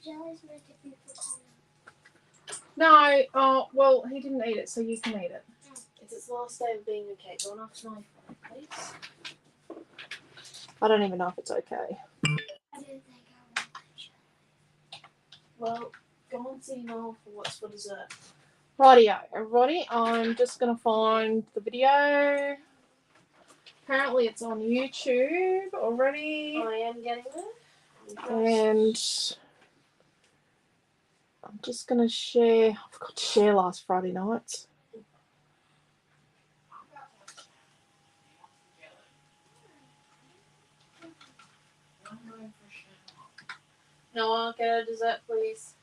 jelly's meant to be for Connor. No, oh, well, he didn't eat it, so you can eat it. It's its last day of being okay. Go on after my phone, please. I don't even know if it's okay. I didn't think I wanted jelly. Well, go on see Noel for what's for dessert. Rightio, everybody. I'm just going to find the video. Apparently it's on YouTube already. I am getting there. And I'm just going to share. I forgot to share last Friday night. Noel, get a dessert, please.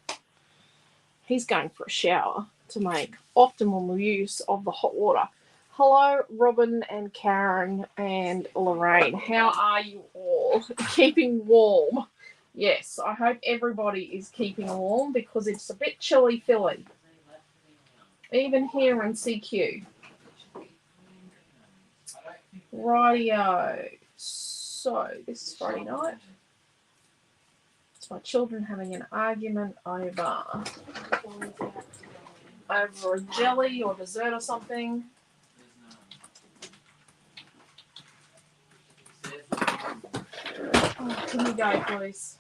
He's going for a shower to make optimal use of the hot water. Hello, Robin and Karen and Lorraine. How are you all? Keeping warm? Yes, I hope everybody is keeping warm because it's a bit chilly Philly. Even here in CQ. Rightio. So, this is Friday night. It's my children having an argument over a jelly or dessert or something. Oh, can you go, please?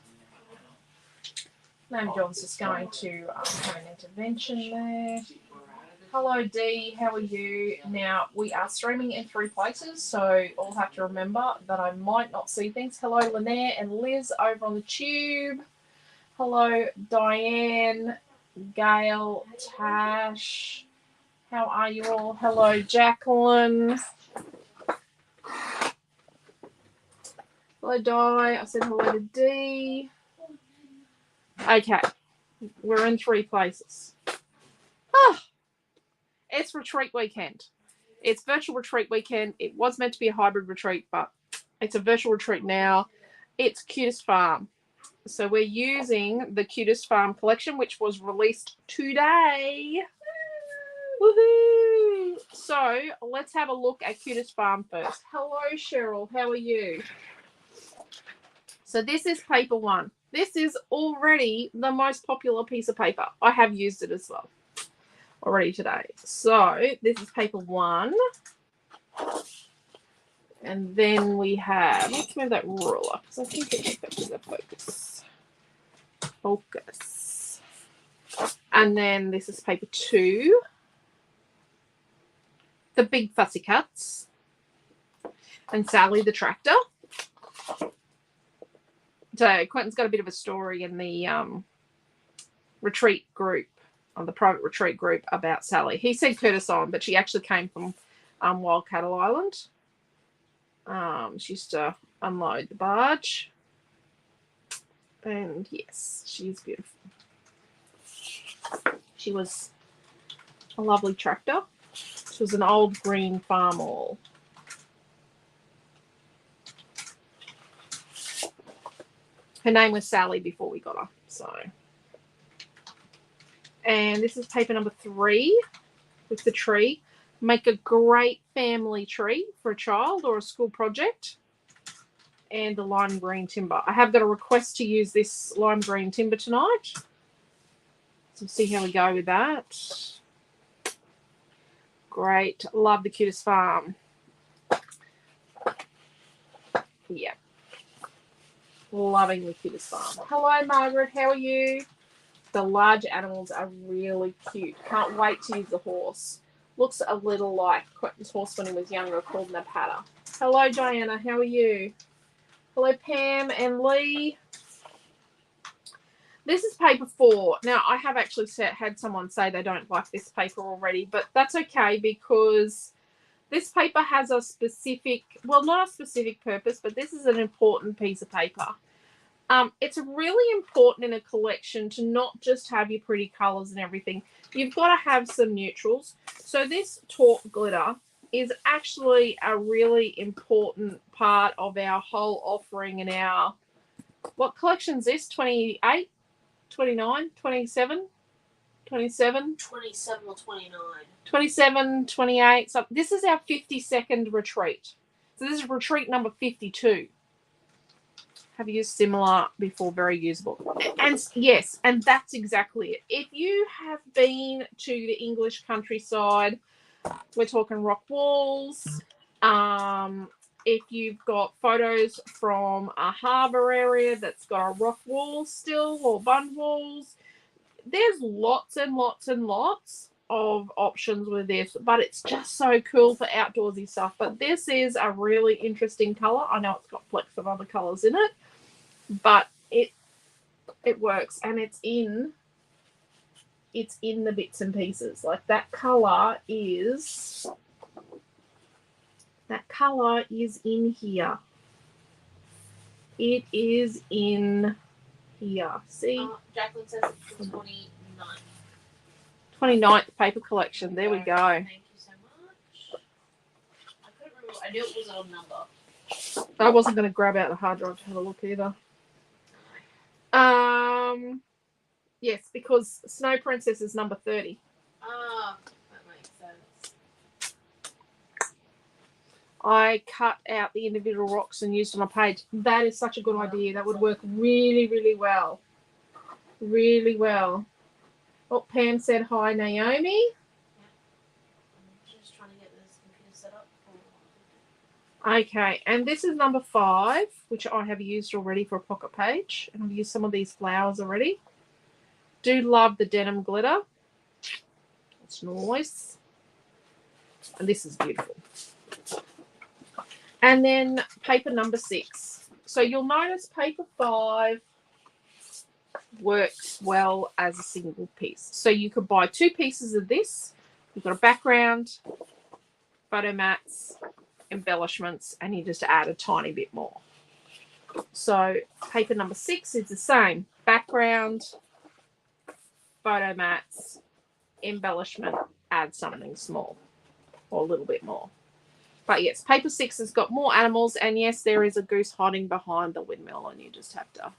Maybe John's just going to have an intervention there. Hello, Dee. How are you? Now, we are streaming in 3 places, so I'll have to remember that I might not see things. Hello, Lynette and Liz over on the tube. Hello, Diane, Gail, Tash. How are you all? Hello, Jacqueline. Hello, Di. I said hello to Dee. Okay. We're in 3 places. It's retreat weekend. It's virtual retreat weekend. It was meant to be a hybrid retreat, but it's a virtual retreat now. It's Cutest Farm. So we're using the Cutest Farm collection, which was released today. Woohoo! So let's have a look at Cutest Farm first. Hello, Cheryl. How are you? So this is paper 1. This is already the most popular piece of paper. I have used it as well already today. So this is paper 1. And then we have, let's move that ruler because I think it's affecting the focus. Focus. And then this is paper 2. The Big Fussy Cuts. And Sally the Tractor. So Quentin's got a bit of a story in the retreat group, on the private retreat group about Sally. He said Cutest on, but she actually came from Wild Cattle Island. She used to unload the barge. And yes, she's beautiful. She was a lovely tractor. She was an old green farm all. Her name was Sally before we got her. So, and this is paper number 3 with the tree. Make a great family tree for a child or a school project. And the lime green timber. I have got a request to use this lime green timber tonight. So we'll see how we go with that. Great. Love the Cutest Farm. Yeah. Loving the Cutest Farm. Hello, Margaret. How are you? The large animals are really cute. Can't wait to use the horse. Looks a little like Quentin's horse when he was younger, called Napata. Hello, Diana. How are you? Hello, Pam and Lee. This is paper 4. Now, I have actually had someone say they don't like this paper already, but that's okay because this paper has a specific, well, not a specific purpose, but this is an important piece of paper. It's really important in a collection to not just have your pretty colours and everything. You've got to have some neutrals. So this taupe glitter is actually a really important part of our whole offering in our, what collection is this? 28, 29, 27, 27? 27 or 29. 27, 28. So this is our 52nd retreat. So this is retreat number 52. have used similar before, very usable. And yes, and that's exactly it. If you have been to the English countryside, we're talking rock walls. If you've got photos from a harbour area that's got a rock wall still or bund walls, there's lots and lots and lots of options with this, but it's just so cool for outdoorsy stuff. But this is a really interesting colour. I know it's got flecks of other colours in it, but it works, and it's in the bits and pieces. Like that colour is in here. It is in here. See? Jacqueline says it's the 29th. 29th paper collection. There we go. Thank you so much. I couldn't remember. I knew it was a number. I wasn't going to grab out the hard drive to have a look either. Yes, because Snow Princess is number 30. Ah, that makes sense. I cut out the individual rocks and used on a page. That is such a good idea. That would work really, really well. Really well. Oh, Pam said hi, Naomi. I'm just trying to get this computer set up. Okay, and this is number 5, which I have used already for a pocket page. And I've used some of these flowers already. Do love the denim glitter. It's nice. And this is beautiful. And then paper number 6. So you'll notice paper 5 works well as a single piece. So you could buy 2 pieces of this. You've got a background, photo mats, embellishments, and you just add a tiny bit more. So paper number 6 is the same. Background, photo mats, embellishment, add something small or a little bit more. But yes, paper 6 has got more animals, and yes, there is a goose hiding behind the windmill, and you just have to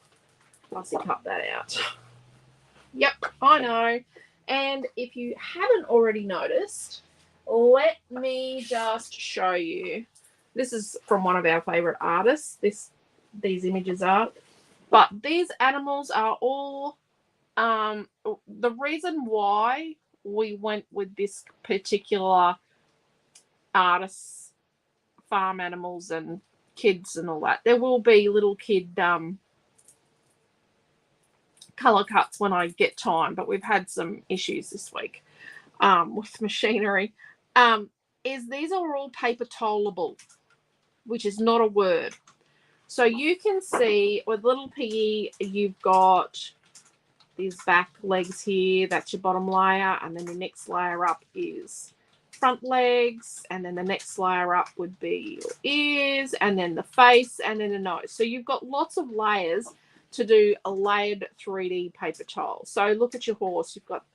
fussy cut that out. Yep, I know. And if you haven't already noticed, let me just show you. This is from one of our favorite artists. These images are, but these animals are all the reason why we went with this particular artist's farm animals and kids and all that. There will be little kid color cuts when I get time, but we've had some issues this week with machinery. Is these are all paper tollable, which is not a word. So you can see with little piggy, you've got these back legs here. That's your bottom layer, and then the next layer up is front legs, and then the next layer up would be your ears, and then the face, and then the nose. So you've got lots of layers to do a layered 3D paper towel. So look at your horse. You've got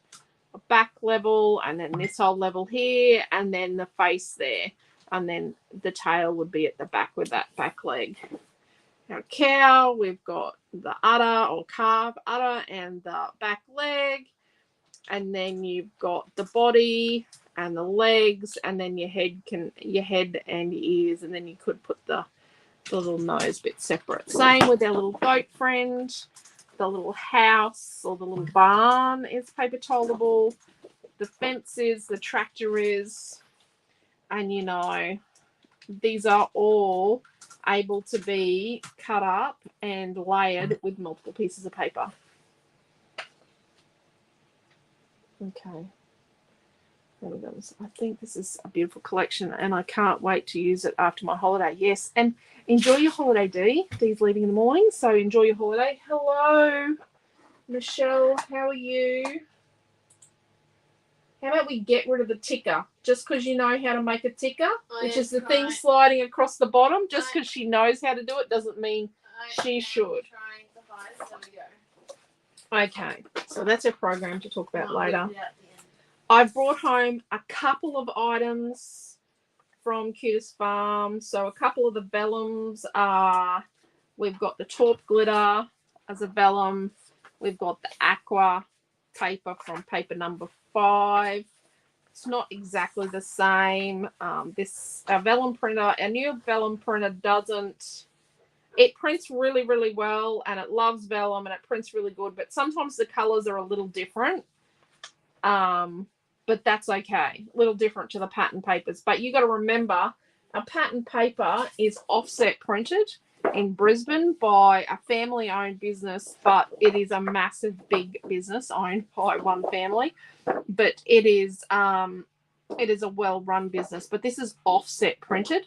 a back level, and then this whole level here, and then the face there, and then the tail would be at the back with that back leg. Now cow, we've got the udder or calf udder and the back leg, and then you've got the body and the legs, and then your head and your ears, and then you could put the little nose bit separate. Same with our little goat friend. The little house or the little barn is paper tollable. The fence is, the tractor is, and you know, these are all able to be cut up and layered with multiple pieces of paper. Okay. I think this is a beautiful collection, and I can't wait to use it after my holiday. Yes, and enjoy your holiday, Dee. Dee's leaving in the morning, so enjoy your holiday. Hello, Michelle. How are you? How about we get rid of the ticker? Just because you know how to make a ticker, which is the thing sliding across the bottom, just because she knows how to do it doesn't mean she should. Trying to hide, so we go. Okay, so that's a program to talk about later. I've brought home a couple of items from Cutest Farm. So a couple of the vellums are, we've got the taupe glitter as a vellum. We've got the aqua paper from paper number 5. It's not exactly the same. Our vellum printer, our new vellum printer doesn't, It prints really, really well, and it loves vellum, and it prints really good, but sometimes the colors are a little different. But that's okay. A little different to the pattern papers. But you got to remember, a pattern paper is offset printed in Brisbane by a family-owned business, but it is a massive, big business owned by one family. But it is a well-run business. But this is offset printed,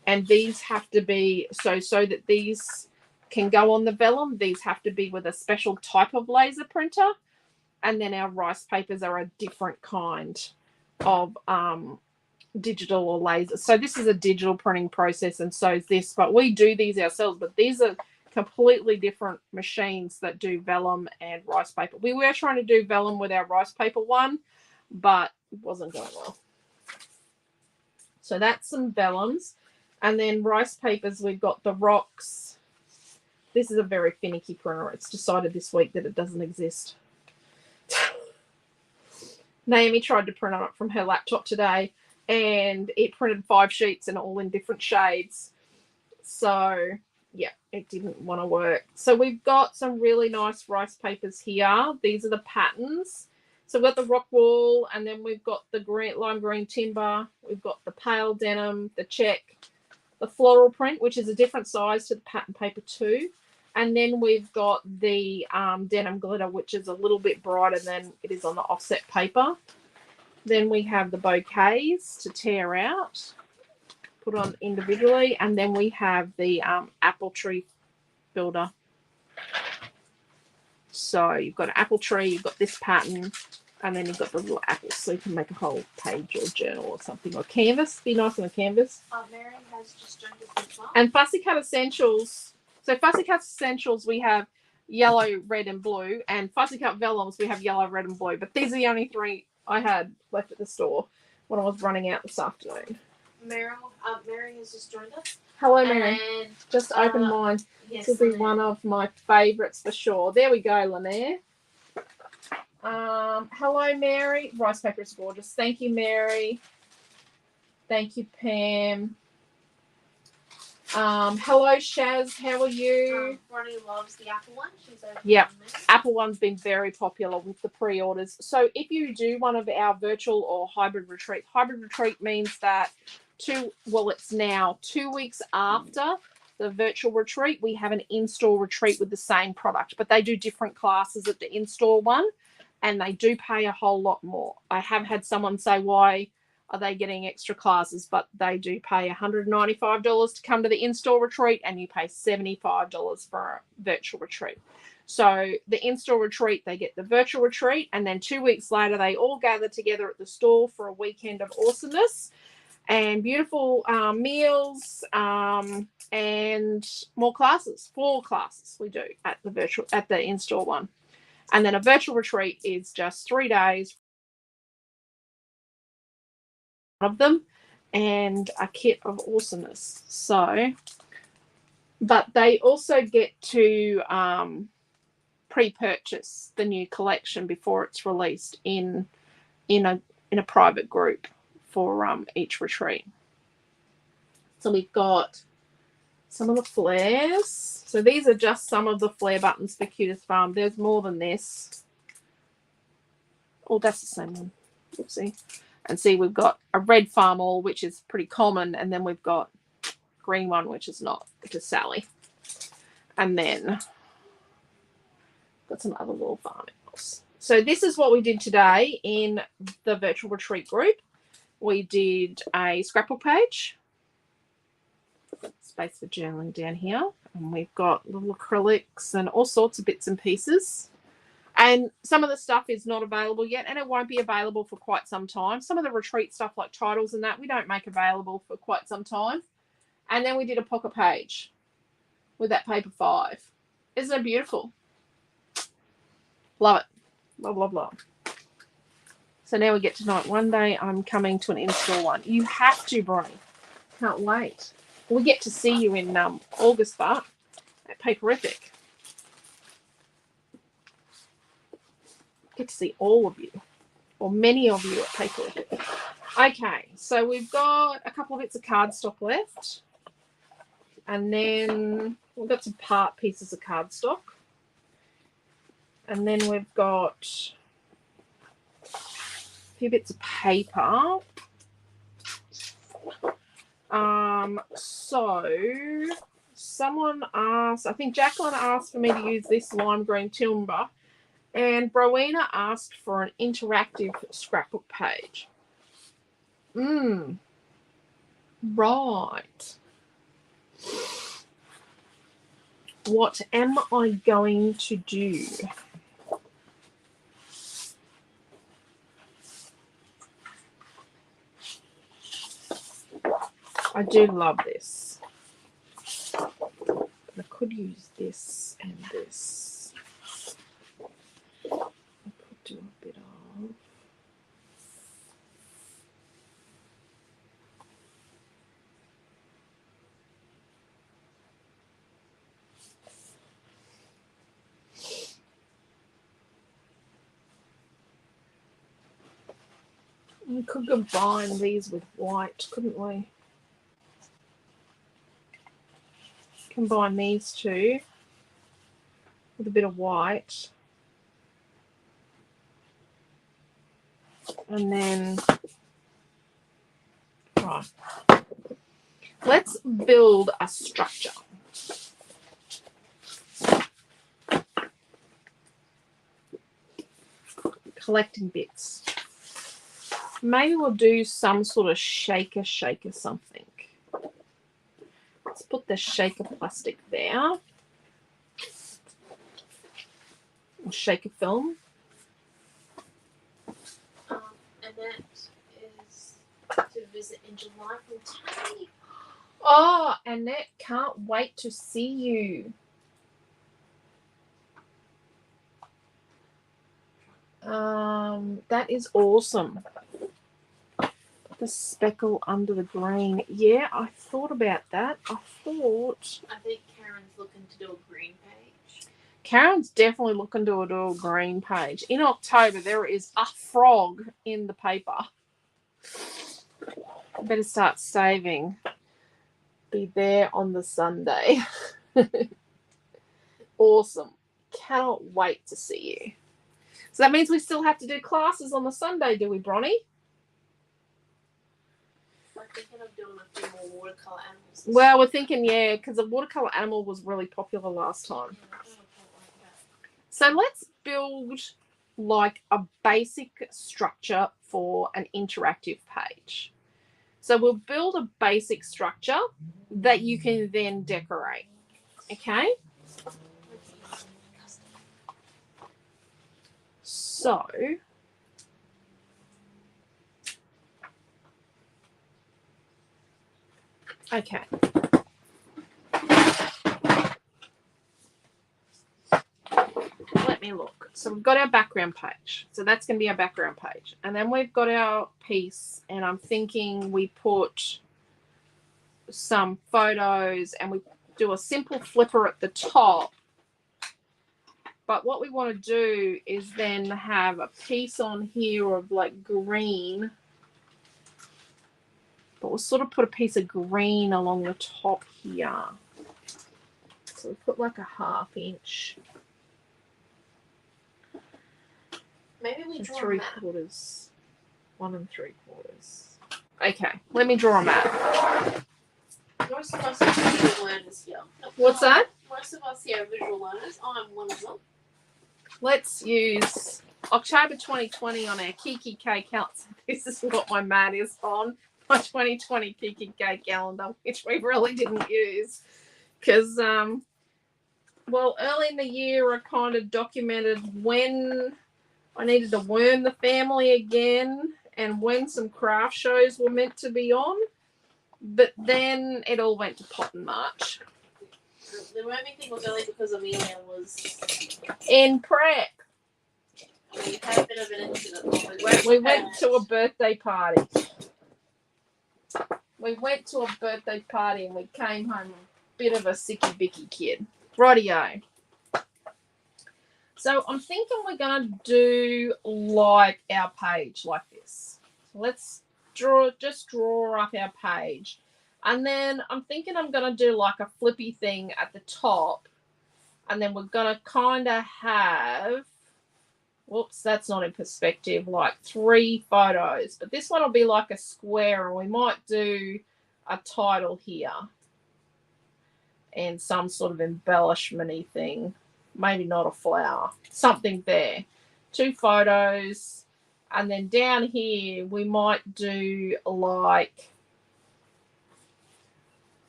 and these have to be so that these can go on the vellum. These have to be with a special type of laser printer. And then our rice papers are a different kind of digital or laser. So this is a digital printing process, and so is this. But we do these ourselves. But these are completely different machines that do vellum and rice paper. We were trying to do vellum with our rice paper one, but it wasn't going well. So that's some vellums. And then rice papers, we've got the Rocks. This is a very finicky printer. It's decided this week that it doesn't exist. Naomi tried to print on it from her laptop today, and it printed 5 sheets and all in different shades. So, yeah, it didn't want to work. So we've got some really nice rice papers here. These are the patterns. So we've got the rock wool, and then we've got the lime green timber. We've got the pale denim, the check, the floral print, which is a different size to the pattern paper too. And then we've got the denim glitter, which is a little bit brighter than it is on the offset paper. Then we have the bouquets to tear out, put on individually. And then we have the apple tree builder. So you've got an apple tree, you've got this pattern, and then you've got the little apples. So you can make a whole page or journal or something. Or canvas, be nice on a canvas. Mary has just joined us as well. And Fussy Cut Essentials. So Fussy Cut Essentials, we have yellow, red, and blue. And Fussy Cut Vellums, we have yellow, red, and blue. But these are the only 3 I had left at the store when I was running out this afternoon. Mary has just joined us. Hello, Mary. And, just open mine. Yes, This will be one of my favourites for sure. There we go, Lanier. Hello, Mary. Rice paper is gorgeous. Thank you, Mary. Thank you, Pam. Hello, Shaz. How are you? Ronnie loves the apple one. She's over. Yep. Apple one's been very popular with the pre-orders. So if you do one of our virtual or hybrid retreats, hybrid retreat means that it's now 2 weeks after the virtual retreat, we have an in-store retreat with the same product, but they do different classes at the in-store one, and they do pay a whole lot more. I have had someone say, why are they getting extra classes? But they do pay $195 to come to the in-store retreat, and you pay $75 for a virtual retreat. So the in-store retreat, they get the virtual retreat, and then 2 weeks later, they all gather together at the store for a weekend of awesomeness and beautiful meals and more classes. 4 classes we do at the in-store one. And then a virtual retreat is just 3 days of them and a kit of awesomeness. So, but they also get to pre-purchase the new collection before it's released in a private group for each retreat. So we've got some of the flares. So these are just some of the flare buttons for Cutest Farm. There's more than this. Oh, that's the same one. Oopsie. And see, we've got a red farm all, which is pretty common, and then we've got green one, which is not, which is Sally. And then got some other little farm animals. So this is what we did today in the virtual retreat group. We did a scrapbook page, space for journaling down here, and we've got little acrylics and all sorts of bits and pieces. And some of the stuff is not available yet, and it won't be available for quite some time. Some of the retreat stuff like titles and that we don't make available for quite some time. And then we did a pocket page with that paper 5. Isn't it beautiful? Love it. Love, love, love. So now we get to night. One day I'm coming to an in-store one. You have to, Bronnie. Can't wait. We get to see you in August, but at Paperific. Get to see all of you, or many of you at Paperific. Okay, so we've got a couple of bits of cardstock left. And then we've got some part pieces of cardstock. And then we've got a few bits of paper. So someone asked, I think Jacqueline asked for me to use this lime green timber, and Rowena asked for an interactive scrapbook page. Right. What am I going to do? I do love this. But I could use this and this. I could do a bit of... We could combine these with white, couldn't we? Combine these two with a bit of white. And then, right, let's build a structure. Collecting bits. Maybe we'll do some sort of shaker something. Let's put the shaker plastic there. Or shaker film. Annette is to visit in July from Tammy. Oh, Annette, can't wait to see you. That is awesome. The speckle under the green. Yeah, I thought about that. I think Karen's looking to do a green page. Karen's definitely looking to do a green page. In October, there is a frog in the paper. Better start saving. Be there on the Sunday. Awesome. Cannot wait to see you. So that means we still have to do classes on the Sunday, do we, Bronnie? I'm thinking of doing a few more watercolour animals. Well, we're thinking, yeah, because the watercolour animal was really popular last time. So let's build like a basic structure for an interactive page. So we'll build a basic structure that you can then decorate. Okay? So okay. Let me look. So we've got our background page. So that's going to be our background page. And then we've got our piece, and I'm thinking we put some photos and we do a simple flipper at the top. But what we want to do is then have a piece on here of like green. But we'll sort of put a piece of green along the top here. So we put like a 1/2 inch. Maybe we draw 3/4. 1 3/4. Okay, let me draw a map. Most of us are visual learners here. What's that? Most of us here are visual learners. I'm one of them. Let's use October 2020 on our Kiki K calendar. This is what my mat is on. My 2020 Kiki K calendar, which we really didn't use. Because, well, early in the year, I kind of documented when I needed to worm the family again and when some craft shows were meant to be on. But then it all went to pot in March. The worming thing was early because Amelia was in prep. We had a bit of an incident. We went to a birthday party. We went to a birthday party and we came home a bit of a sicky-bicky kid. Rightio. So I'm thinking we're going to do like our page like this. So let's draw up our page. And then I'm thinking I'm going to do like a flippy thing at the top. And then we're going to kind of have, whoops, that's not in perspective, like 3 photos. But this one will be like a square, and we might do a title here and some sort of embellishment-y thing. Maybe not a flower, something there. 2 photos. And then down here, we might do like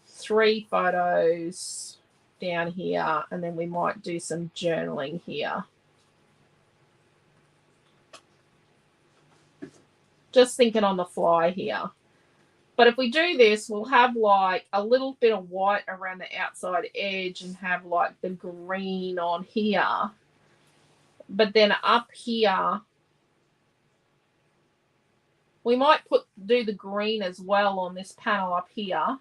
3 photos down here, and then we might do some journaling here. Just thinking on the fly here. But if we do this, we'll have like a little bit of white around the outside edge and have like the green on here. But then up here, we might do the green as well on this panel up here,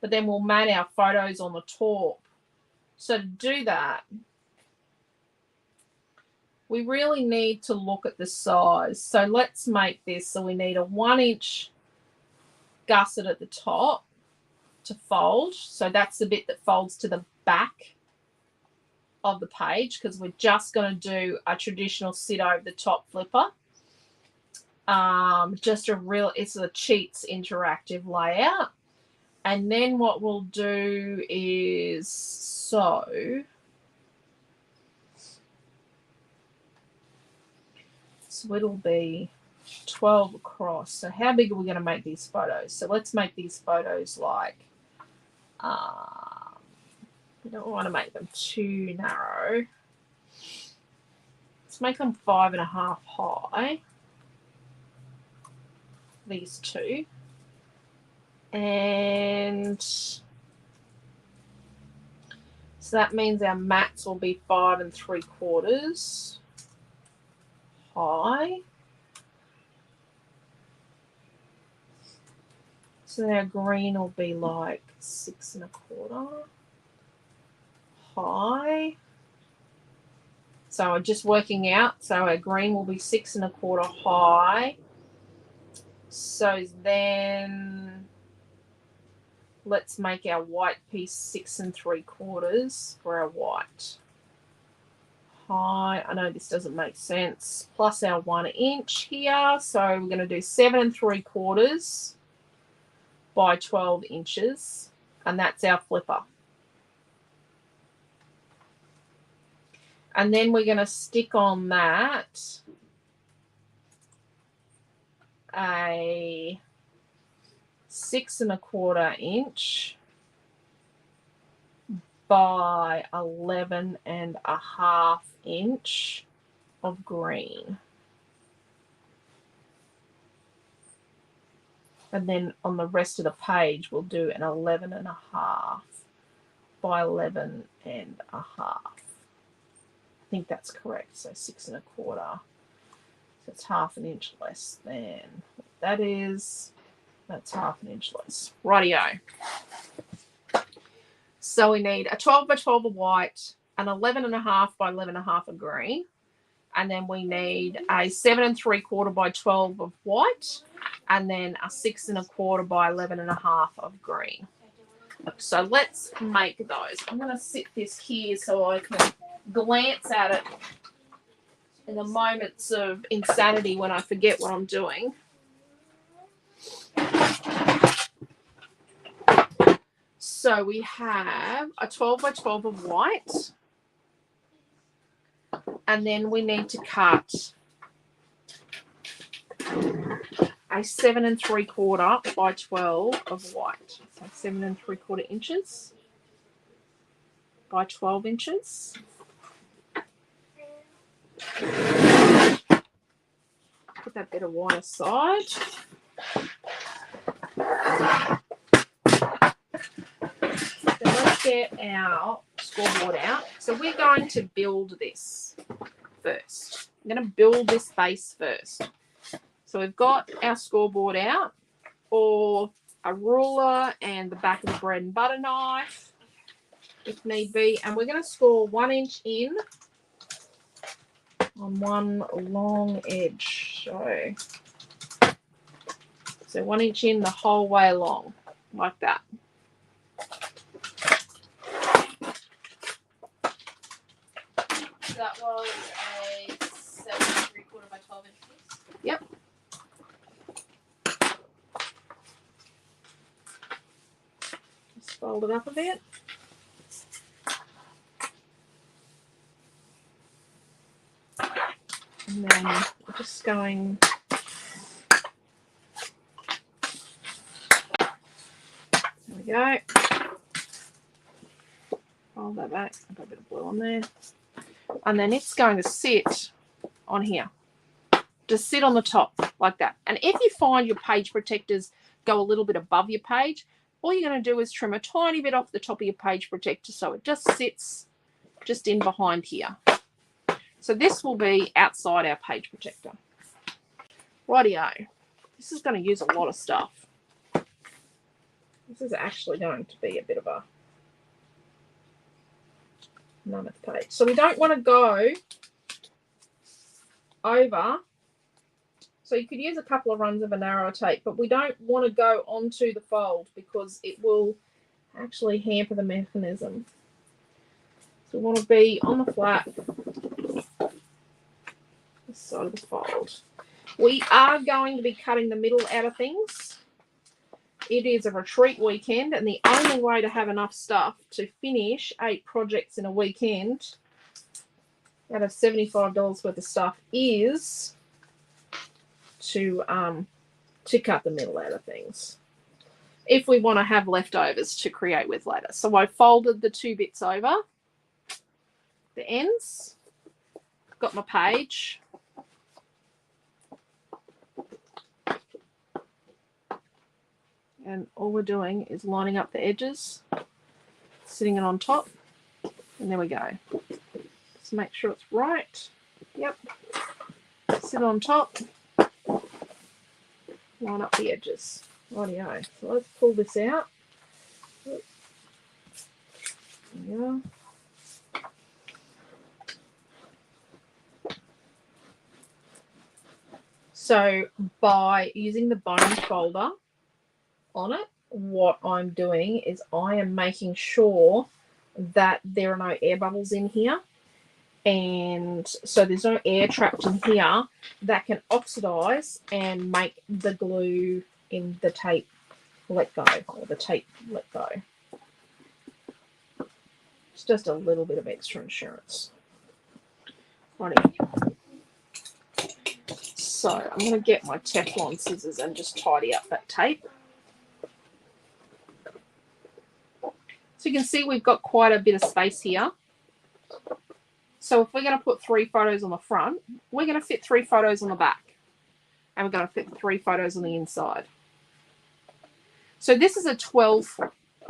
but then we'll mat our photos on the top. So to do that, we really need to look at the size. So let's make this. So we need a 1-inch gusset at the top to fold. So that's the bit that folds to the back of the page, because we're just going to do a traditional sit over the top flipper. It's a Cheats interactive layout. And then what we'll do is so it'll be 12 across. So how big are we going to make these photos? So let's make these photos like, we don't want to make them too narrow. Let's make them 5.5 high. These 2. And so that means our mats will be 5 3/4 high. So our green will be like 6 1/4 high. So we're just working out. So our green will be 6 1/4 high. So then let's make our white piece 6 3/4 for our white. High. I know this doesn't make sense. Plus our 1 inch here. So we're going to do 7 3/4 by 12 inches. And that's our flipper. And then we're going to stick on that a 6 1/4 inch by 11.5 inch of green. And then on the rest of the page, we'll do an 11.5 by 11.5. I think that's correct. So 6 1/4. So it's 1/2 inch less than what that is. That's 1/2 inch less. Rightio. So we need a 12 by 12 of white, an 11.5 by 11.5 of green, and then we need a 7 3/4 by 12 of white, and then a 6 1/4 by 11.5 of green. So let's make those. I'm going to sit this here so I can glance at it in the moments of insanity when I forget what I'm doing. So we have a 12 by 12 of white, and then we need to cut a 7 3/4 by 12 of white. So 7 3/4 inches by 12 inches. Put that bit of white aside. So let's get our scoreboard out. So we're going to build this first. I'm going to build this base first. So we've got our scoreboard out, or a ruler and the back of the bread and butter knife, if need be. And we're going to score 1 inch in on one long edge. So 1 inch in the whole way along. like that. So that was a 7 3/4 by 12 inch piece. Yep. Just fold it up a bit. And then we're just going there we go. Fold that back. I've got a bit of glue on there. And then it's going to sit on here. Just sit on the top like that. And if you find your page protectors go a little bit above your page, all you're going to do is trim a tiny bit off the top of your page protector so it just sits just in behind here. So this will be outside our page protector. Rightio. This is going to use a lot of stuff. This is actually going to be a bit of a mammoth page. So we don't want to go over. So you could use a couple of runs of a narrower tape, but we don't want to go onto the fold because it will actually hamper the mechanism. So we want to be on the flat, this side of the fold. We are going to be cutting the middle out of things. It is a retreat weekend, and the only way to have enough stuff to finish 8 projects in a weekend out of $75 worth of stuff is to cut the middle out of things if we want to have leftovers to create with later. So I folded the 2 bits over the ends, got my page, and all we're doing is lining up the edges, sitting it on top, and there we go. Just make sure it's right. Yep. Sit on top, line up the edges. Rightio. So let's pull this out. There we are. So by using the bone folder on it, what I'm doing is I am making sure that there are no air bubbles in here. And so there's no air trapped in here that can oxidize and make the glue in the tape let go, or the tape let go. It's just a little bit of extra insurance. Righty. So I'm going to get my Teflon scissors and just tidy up that tape. So you can see we've got quite a bit of space here. So if we're going to put 3 photos on the front, we're going to fit 3 photos on the back. And we're going to fit 3 photos on the inside. So this is a 12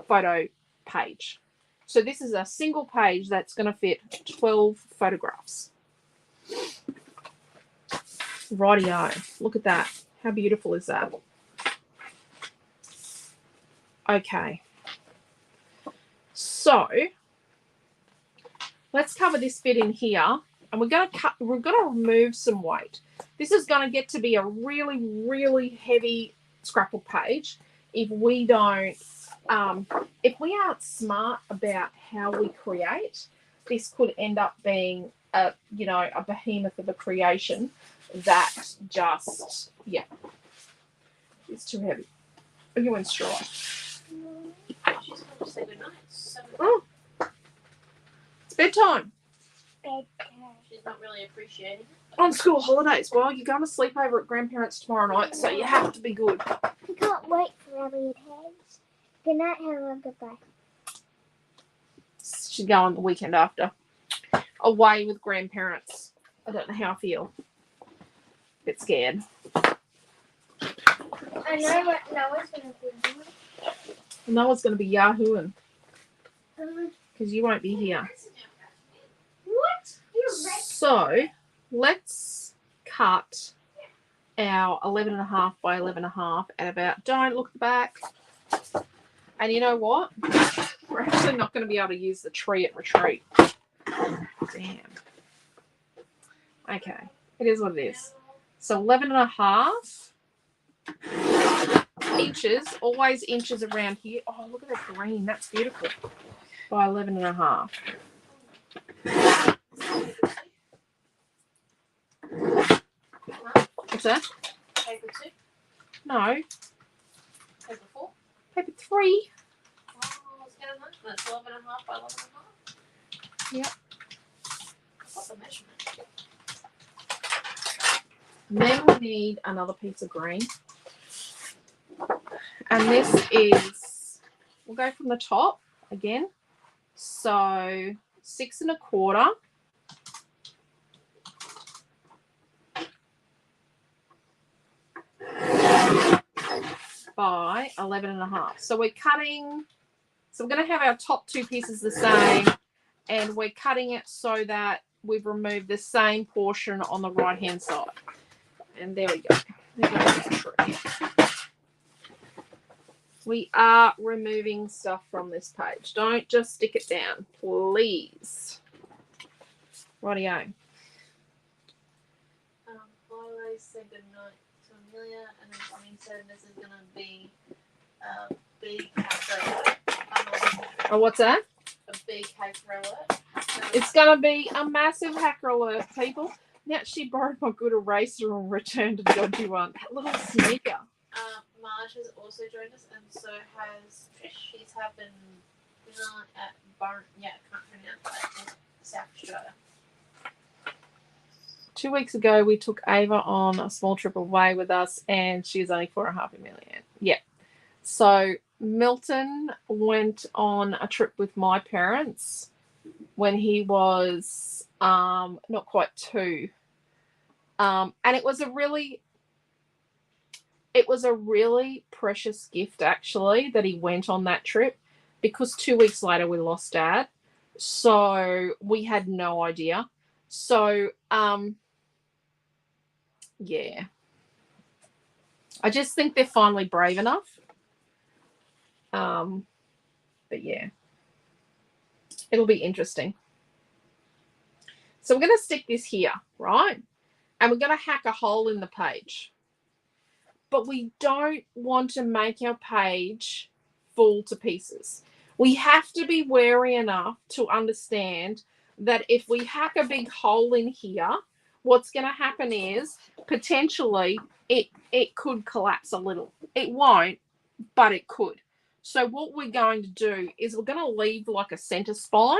photo page. So this is a single page that's going to fit 12 photographs. Rightio. Look at that. How beautiful is that? Okay. So let's cover this bit in here, and we're going to remove some weight. This is going to get to be a really, really heavy scrapbook page if we don't, if we aren't smart about how we create. This could end up being a behemoth of a creation that just, yeah, it's too heavy. Are you in straw? She's going to say goodnight. Oh, it's bedtime. She's not really appreciating it. On school holidays. Well, you're going to sleep over at grandparents tomorrow night, so you have to be good. We can't wait for Elliot Hayes. Good night, Helen. Goodbye. She's going the weekend after. Away with grandparents. I don't know how I feel. A bit scared. I know what Noah's going to be doing. Noah's going to be yahooing because you won't be here. What? You're right. So let's cut our 11.5 by 11.5 at about, don't look at the back. And you know what? We're actually not going to be able to use the tree at retreat. Damn. Okay. It is what it is. So 11.5 inches, always inches around here. Oh, look at that green. That's beautiful. By 11.5. What's that? Paper 2? No. Paper 4? Paper 3. Oh, let's get it done. That's 11.5 by 11.5. Yep. What's the measurement? And then we need another piece of green. And this is, we'll go from the top again. So 6 1/4 by 11.5. So we're cutting, so we're going to have our top 2 pieces the same, and we're cutting it so that we've removed the same portion on the right hand side. And there we go. There goes the tree. We are removing stuff from this page. Don't just stick it down, please. Rightio. Always say good night to Amelia, and then Tommy said this is going to be a big hacker alert. Oh, what's that? A big hacker alert. It's going to be a massive hacker alert, people. Now she borrowed my good eraser and returned a dodgy one. That little sneaker. Marge has also joined us, and so has Trish. She's having dinner at Barn. Yeah, I can't pronounce that. South Australia. 2 weeks ago, we took Ava on a small trip away with us, and she was only 4.5 million. Yeah. So Milton went on a trip with my parents when he was not quite 2, and it was a really precious gift, actually, that he went on that trip, because 2 weeks later we lost Dad. So we had no idea. So, yeah. I just think they're finally brave enough. But yeah. It'll be interesting. So we're going to stick this here, right? And we're going to hack a hole in the page. But we don't want to make our page fall to pieces. We have to be wary enough to understand that if we hack a big hole in here, what's going to happen is potentially it could collapse a little. It won't, but it could. So what we're going to do is we're going to leave like a center spine.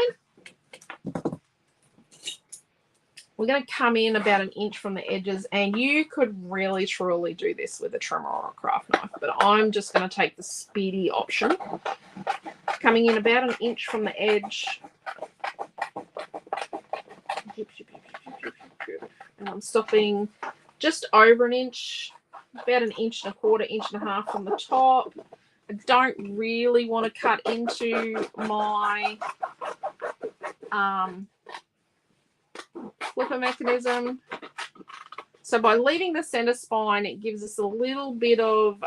We're going to come in about 1 inch from the edges, and you could really, truly do this with a trimmer or a craft knife, but I'm just going to take the speedy option. Coming in about 1 inch from the edge. And I'm stopping just over 1 inch, about 1.25 inches, 1.5 inches from the top. I don't really want to cut into my flipper mechanism. So by leaving the center spine, it gives us a little bit of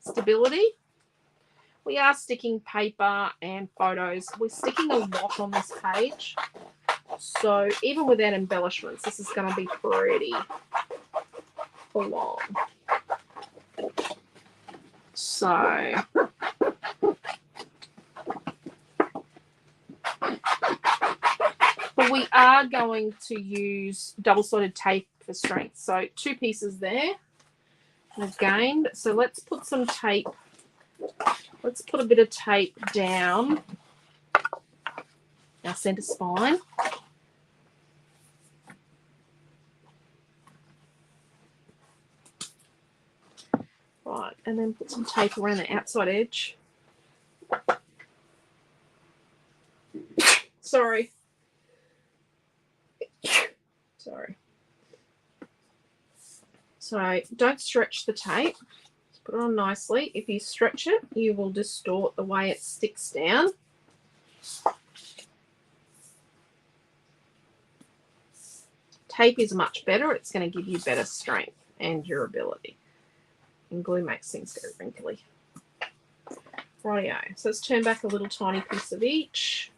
stability. We are sticking paper and photos. We're sticking a lot on this page. So even without embellishments, this is going to be pretty full on. So but we are going to use double-sided tape for strength. So 2 pieces there again. So let's put some tape. Let's put a bit of tape down our center spine. Right, and then put some tape around the outside edge. Sorry. So don't stretch the tape. Just put it on nicely. If you stretch it, you will distort the way it sticks down. Tape is much better. It's going to give you better strength and durability. And glue makes things go wrinkly. Rightio. So let's turn back a little tiny piece of each.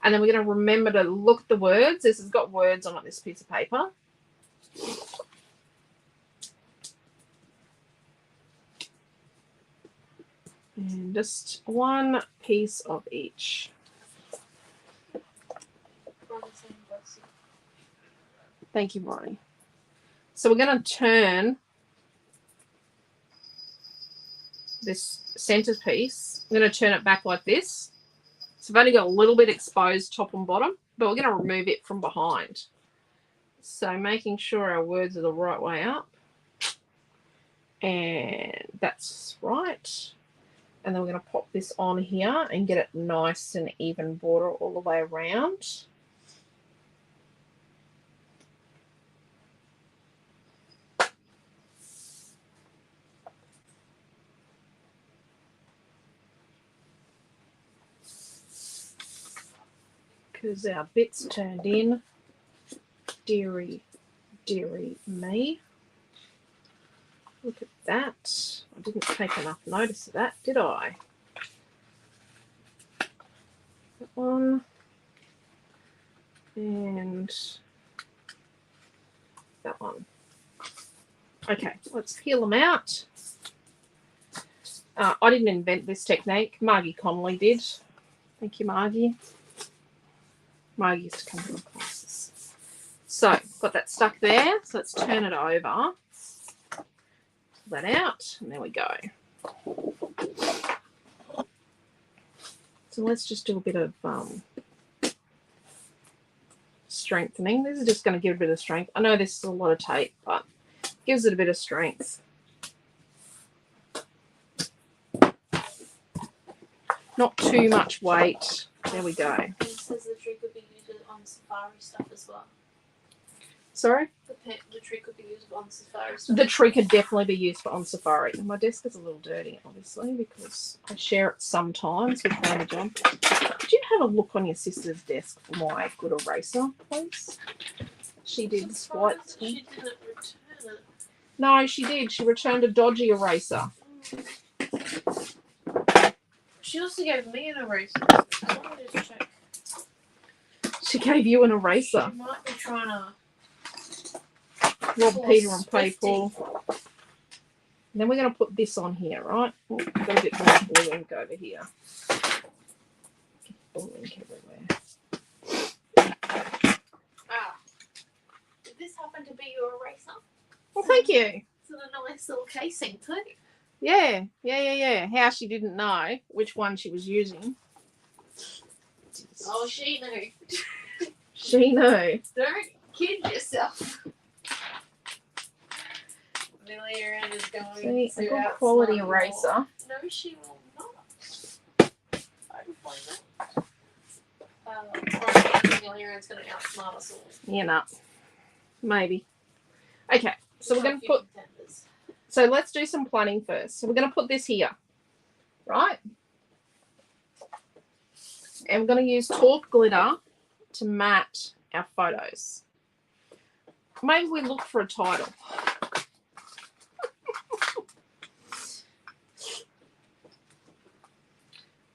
And then we're going to remember to look at the words. This has got words on it, this piece of paper. And just one piece of each. Thank you, Ronnie. So we're going to turn this centerpiece. I'm going to turn it back like this. So I've only got a little bit exposed top and bottom, but we're going to remove it from behind. So making sure our words are the right way up. And that's right. And then we're going to pop this on here and get it nice and even border all the way around. Because our bit's turned in. Deary, deary me. Look at that. I didn't take enough notice of that, did I? That one. And that one. Okay, let's peel them out. I didn't invent this technique. Margie Connolly did. Thank you, Margie. Margie used to come to my classes. So, got that stuck there. So let's turn it over. Pull that out. And there we go. So let's just do a bit of strengthening. This is just going to give it a bit of strength. I know this is a lot of tape, but it gives it a bit of strength. Not too much weight. There we go. It says the tree could be used on safari stuff as well. Sorry? The tree could be used on safari stuff. The tree could definitely be used for on safari. My desk is a little dirty, obviously, because I share it sometimes with Lana John. Could you have a look on your sister's desk for my good eraser, please? She did quite. She didn't return it. No, she did. She returned a dodgy eraser. She also gave me an eraser. So let me just check. She gave you an eraser. She might be trying to Rob Peter and Play Paul. And then we're going to put this on here, right? Oh, got a bit more blue ink over here. Blue ink everywhere. Ah. Did this happen to be your eraser? Well, thank you. It's in a nice little casing too. Yeah. How she didn't know which one she was using. Oh, she knew. She knew. Don't kid yourself. Amelia Ann is going See, a to good outsmart quality you all. eraser. No, she will not. I can find that. Amelia Ann's going to outsmart us all. You know. Maybe. Okay, so we're going to put... Contenders. So let's do some planning first. So we're going to put this here, right? And we're going to use Torque glitter to mat our photos. Maybe we look for a title.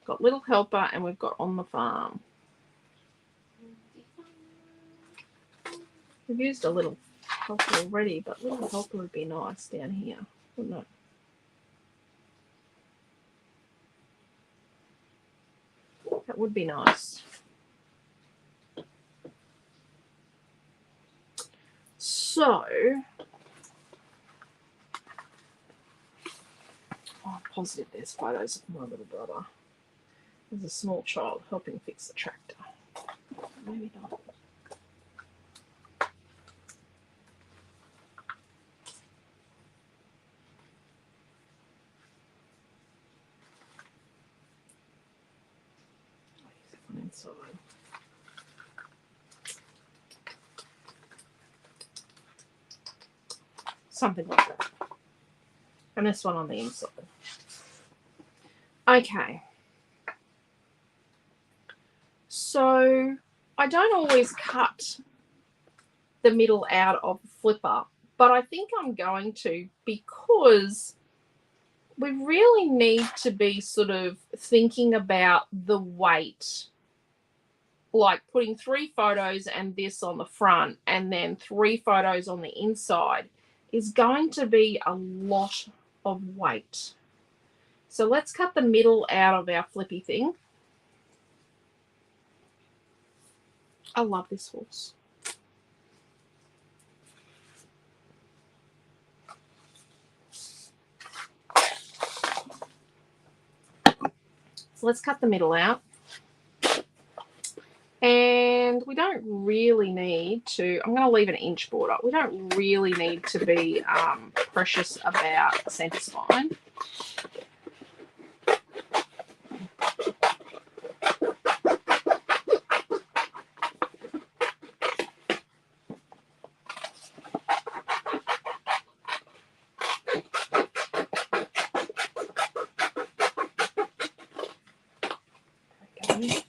Got Little Helper and we've got On the Farm. We've used a Little Helper already, but Little Helper would be nice down here, wouldn't it? That would be nice. So, I'm positive there's photos of my little brother. There's a small child helping fix the tractor. Maybe not. Inside. Something like that. And this one on the inside. Okay. So I don't always cut the middle out of the flipper, but I think I'm going to because we really need to be sort of thinking about the weight. Like putting 3 photos and this on the front and then 3 photos on the inside is going to be a lot of weight. So let's cut the middle out of our flippy thing. I love this horse. So let's cut the middle out. And we don't really need to, I'm going to leave an inch border. We don't really need to be precious about centre spine. Okay.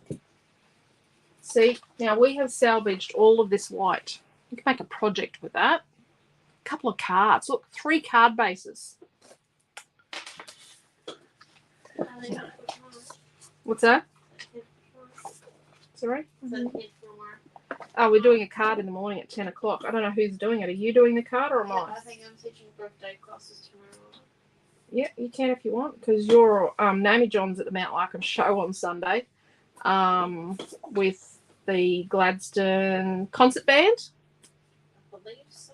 See, now we have salvaged all of this white. You can make a project with that. A couple of cards. Look, 3 card bases. What's that? Sorry? Oh, we're doing a card in the morning at 10 o'clock. I don't know who's doing it. Are you doing the card or am I? I think I'm teaching birthday classes tomorrow. Yeah, you can if you want, because your Naomi John's at the Mount Larkham show on Sunday with the Gladstone concert band. I believe so.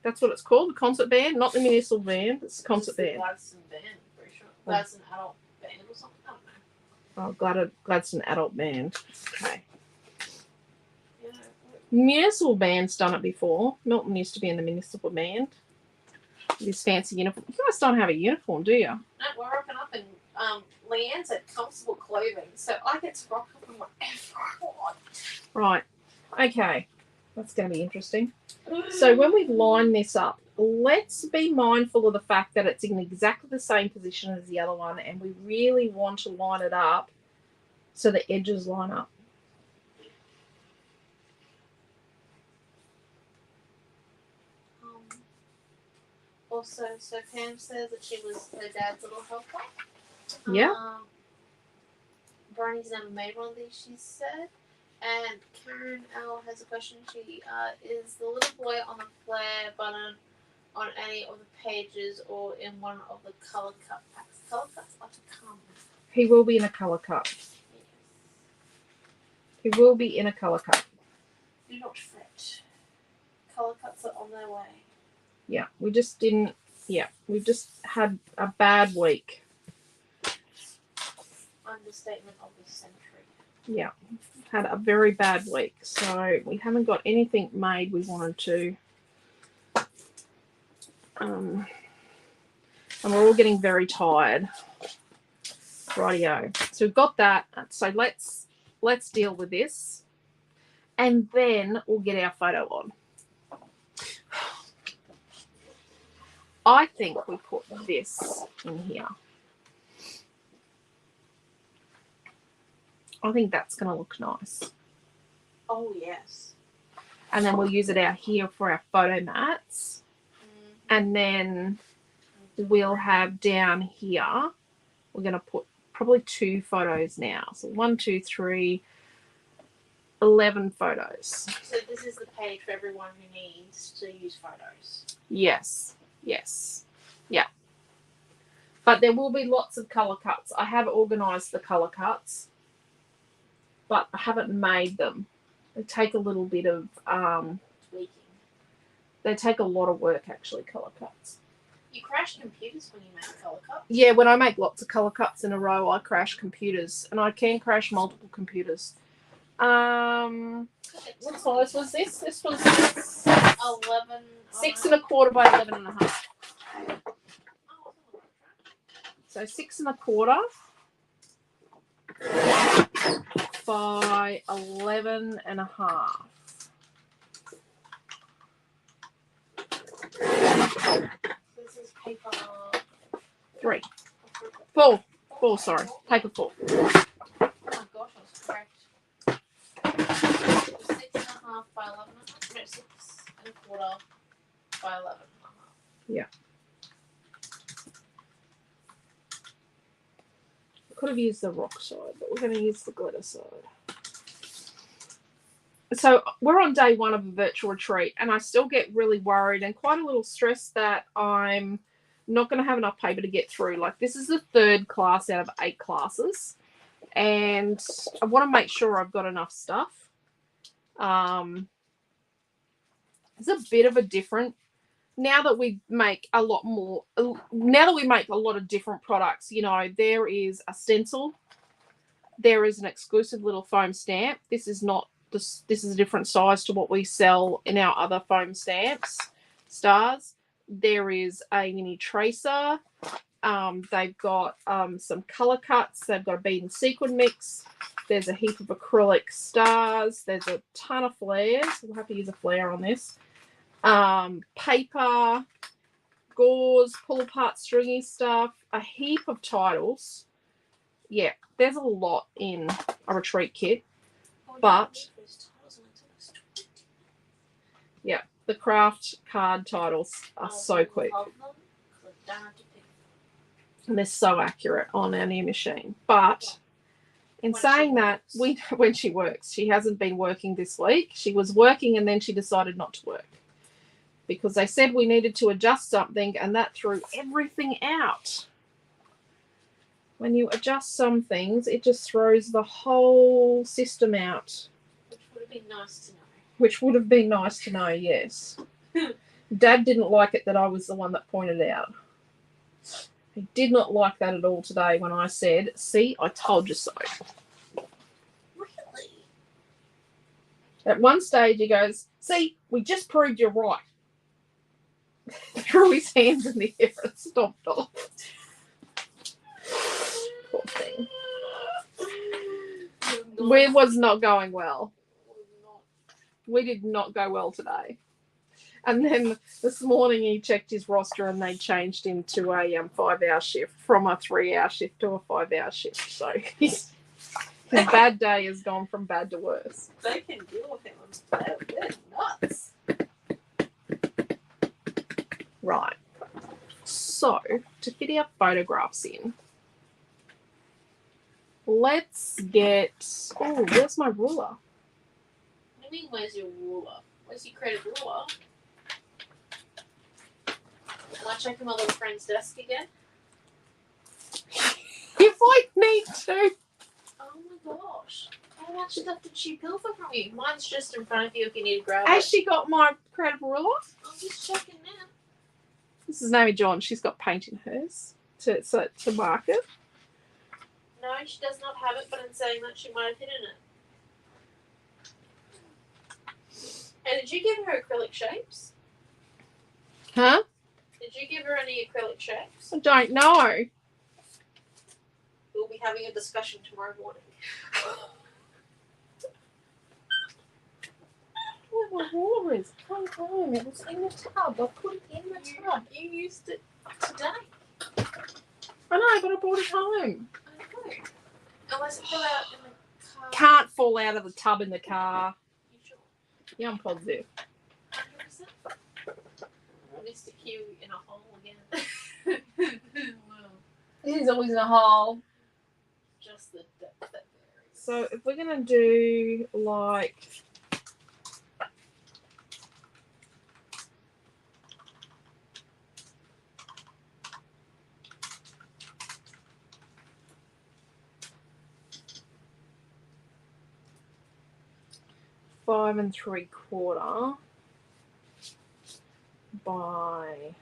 That's what it's called, the concert band, not the municipal band. It's the concert band. Gladstone band, pretty sure. Gladstone adult band or something. I don't know. Oh, Gladstone adult band. Okay. Yeah. Municipal band's done it before. Milton used to be in the municipal band. This fancy uniform. You guys don't have a uniform, do you? No, we're rocking up in Leanne's at comfortable clothing, so I get to rock up in whatever I want. Right. Okay. That's going to be interesting. So when we line this up, let's be mindful of the fact that it's in exactly the same position as the other one, and we really want to line it up so the edges line up. Also, so Pam says that she was her dad's little helper. Yeah. Barney's never made one of these, she said. And Karen L has a question. She is the little boy on the flare button on any of the pages or in one of the colour cut packs. Colour cuts are to come. He will be in a colour cut. Yes. He will be in a colour cut. Do not fret. Colour cuts are on their way. Yeah, we just didn't. Yeah, we just had a bad week. Understatement of the century. Yeah, had a very bad week. So we haven't got anything made we wanted to. And we're all getting very tired. Rightio. So we've got that. So let's deal with this, and then we'll get our photo on. I think we put this in here. I think that's going to look nice. Oh, yes. And then we'll use it out here for our photo mats. And then we'll have down here, we're going to put probably 2 photos now. So 1, 2, 3, 11 photos. So this is the page for everyone who needs to use photos. Yes. Yes. Yeah. But there will be lots of colour cuts. I have organised the colour cuts, but I haven't made them. They take a little bit of Tweaking. they take a lot of work actually, colour cuts. You crash computers when you make colour cuts? Yeah, when I make lots of colour cuts in a row, I crash computers, and I can crash multiple computers. What size was this? This was 11. 6 1/4 by 11 1/2. So 6 1/4 by 11 1/2. This is paper 3. 4. 4, sorry. Paper 4. Oh my gosh, I was correct. 6 1/2 by 11 1/2. No, 6 1/4 by 11 1/2. Yeah. I could have used the rock side, but we're going to use the glitter side. So we're on day 1 of a virtual retreat, and I still get really worried and quite a little stressed that I'm not going to have enough paper to get through. Like, this is the 3rd class out of 8 classes, and I want to make sure I've got enough stuff. It's a bit of a different, now that we make a lot more, now that we make a lot of different products, you know, there is a stencil, there is an exclusive little foam stamp. This is not this is a different size to what we sell in our other foam stamps stars. There is a mini tracer. They've got some color cuts. They've got a bead and sequin mix. There's a heap of acrylic stars. There's a ton of flares. We'll have to use a flare on this. Paper, gauze, pull apart stringy stuff, a heap of titles. Yeah, there's a lot in a retreat kit. But yeah, the craft card titles are so quick. And they're so accurate on our new machine. But in saying that, when she works, she hasn't been working this week. She was working and then she decided not to work because they said we needed to adjust something, and that threw everything out. When you adjust some things, it just throws the whole system out. Which would have been nice to know. Which would have been nice to know, yes. Dad didn't like it that I was the one that pointed it out. He did not like that at all today when I said, see, I told you so. Really? At one stage he goes, see, we just proved you're right. Threw his hands in the air and stomped off. Poor thing. We was not going well. We did not go well today. And then this morning he checked his roster and they changed him to a 5-hour shift from a 3-hour shift to a 5-hour shift. So his bad day has gone from bad to worse. They can deal with him. They're nuts. Right. So to fit our photographs in, let's get... Oh, where's my ruler? What do you mean, where's your ruler? Where's your credit ruler? Am I checking my little friend's desk again? If I need to. Oh my gosh. How much stuff did she pilfer from you? Mine's just in front of you if you need to grab Has it. she got my credit ruler? I'm just checking now. This is Naomi John. She's got paint in hers to mark it. No, she does not have it, but in saying that, she might have hidden it. And did you give her acrylic shapes? Huh? Did you give her any acrylic shapes? I don't know. We'll be having a discussion tomorrow morning. Where my ruler is? I can't home. It was in the tub. I put it in the tub. You used it today. I know, but I brought it home. I know. Unless it fell out in the car. Can't fall out of the tub in the car. You sure? Yeah, I'm positive. 100%. Mr. Q in a hole again. Well, It is always in a hole. just the depth that varies. So if we're going to do like... Five and 3/4 by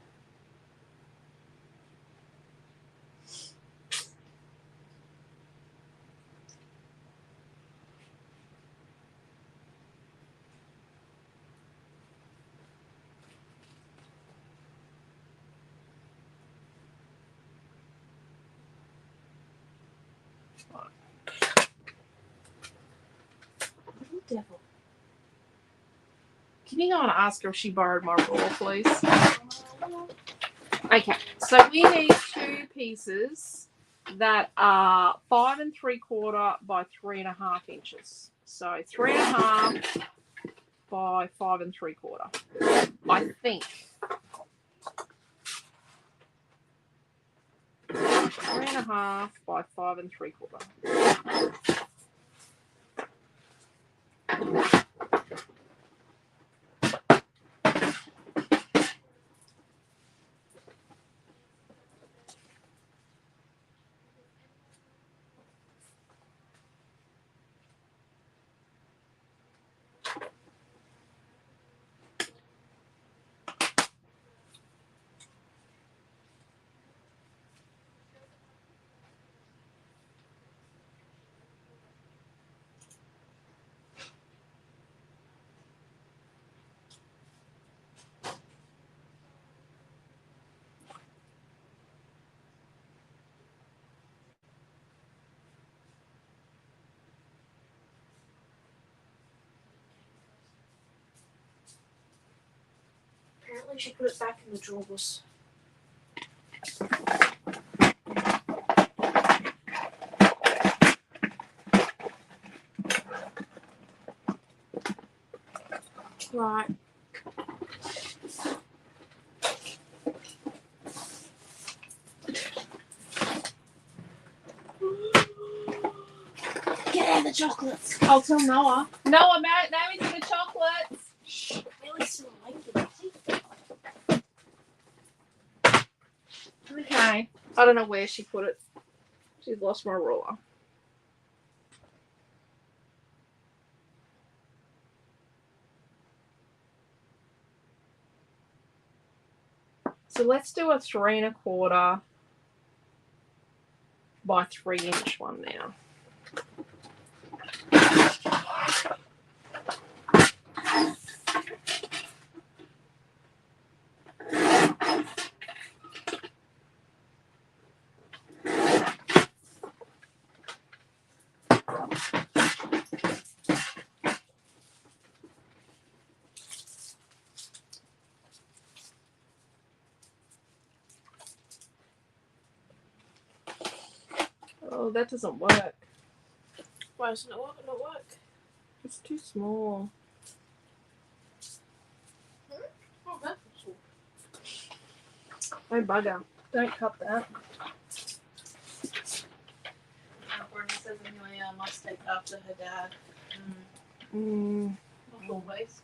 Devil. Can you go and ask her if she borrowed my ruler, please? Okay, so we need 2 pieces that are 5 3/4 by 3.5 inches. So 3.5 by 5 3/4. I think. 3.5 by 5 3/4. should put it back in the drawers. Right. Get out of the chocolates. I'll tell Noah. Noah, now into the chocolates. Shh. Really still like it. Okay. I don't know where she put it. She's lost my ruler. So let's do a 3 1/4 by 3 inch one now. Oh, that doesn't work. Why doesn't it not work? It's too small. Oh, that's cool. Oh, bugger. Don't cut that. Bernie says Amelia must take after her dad. Mm. Not always.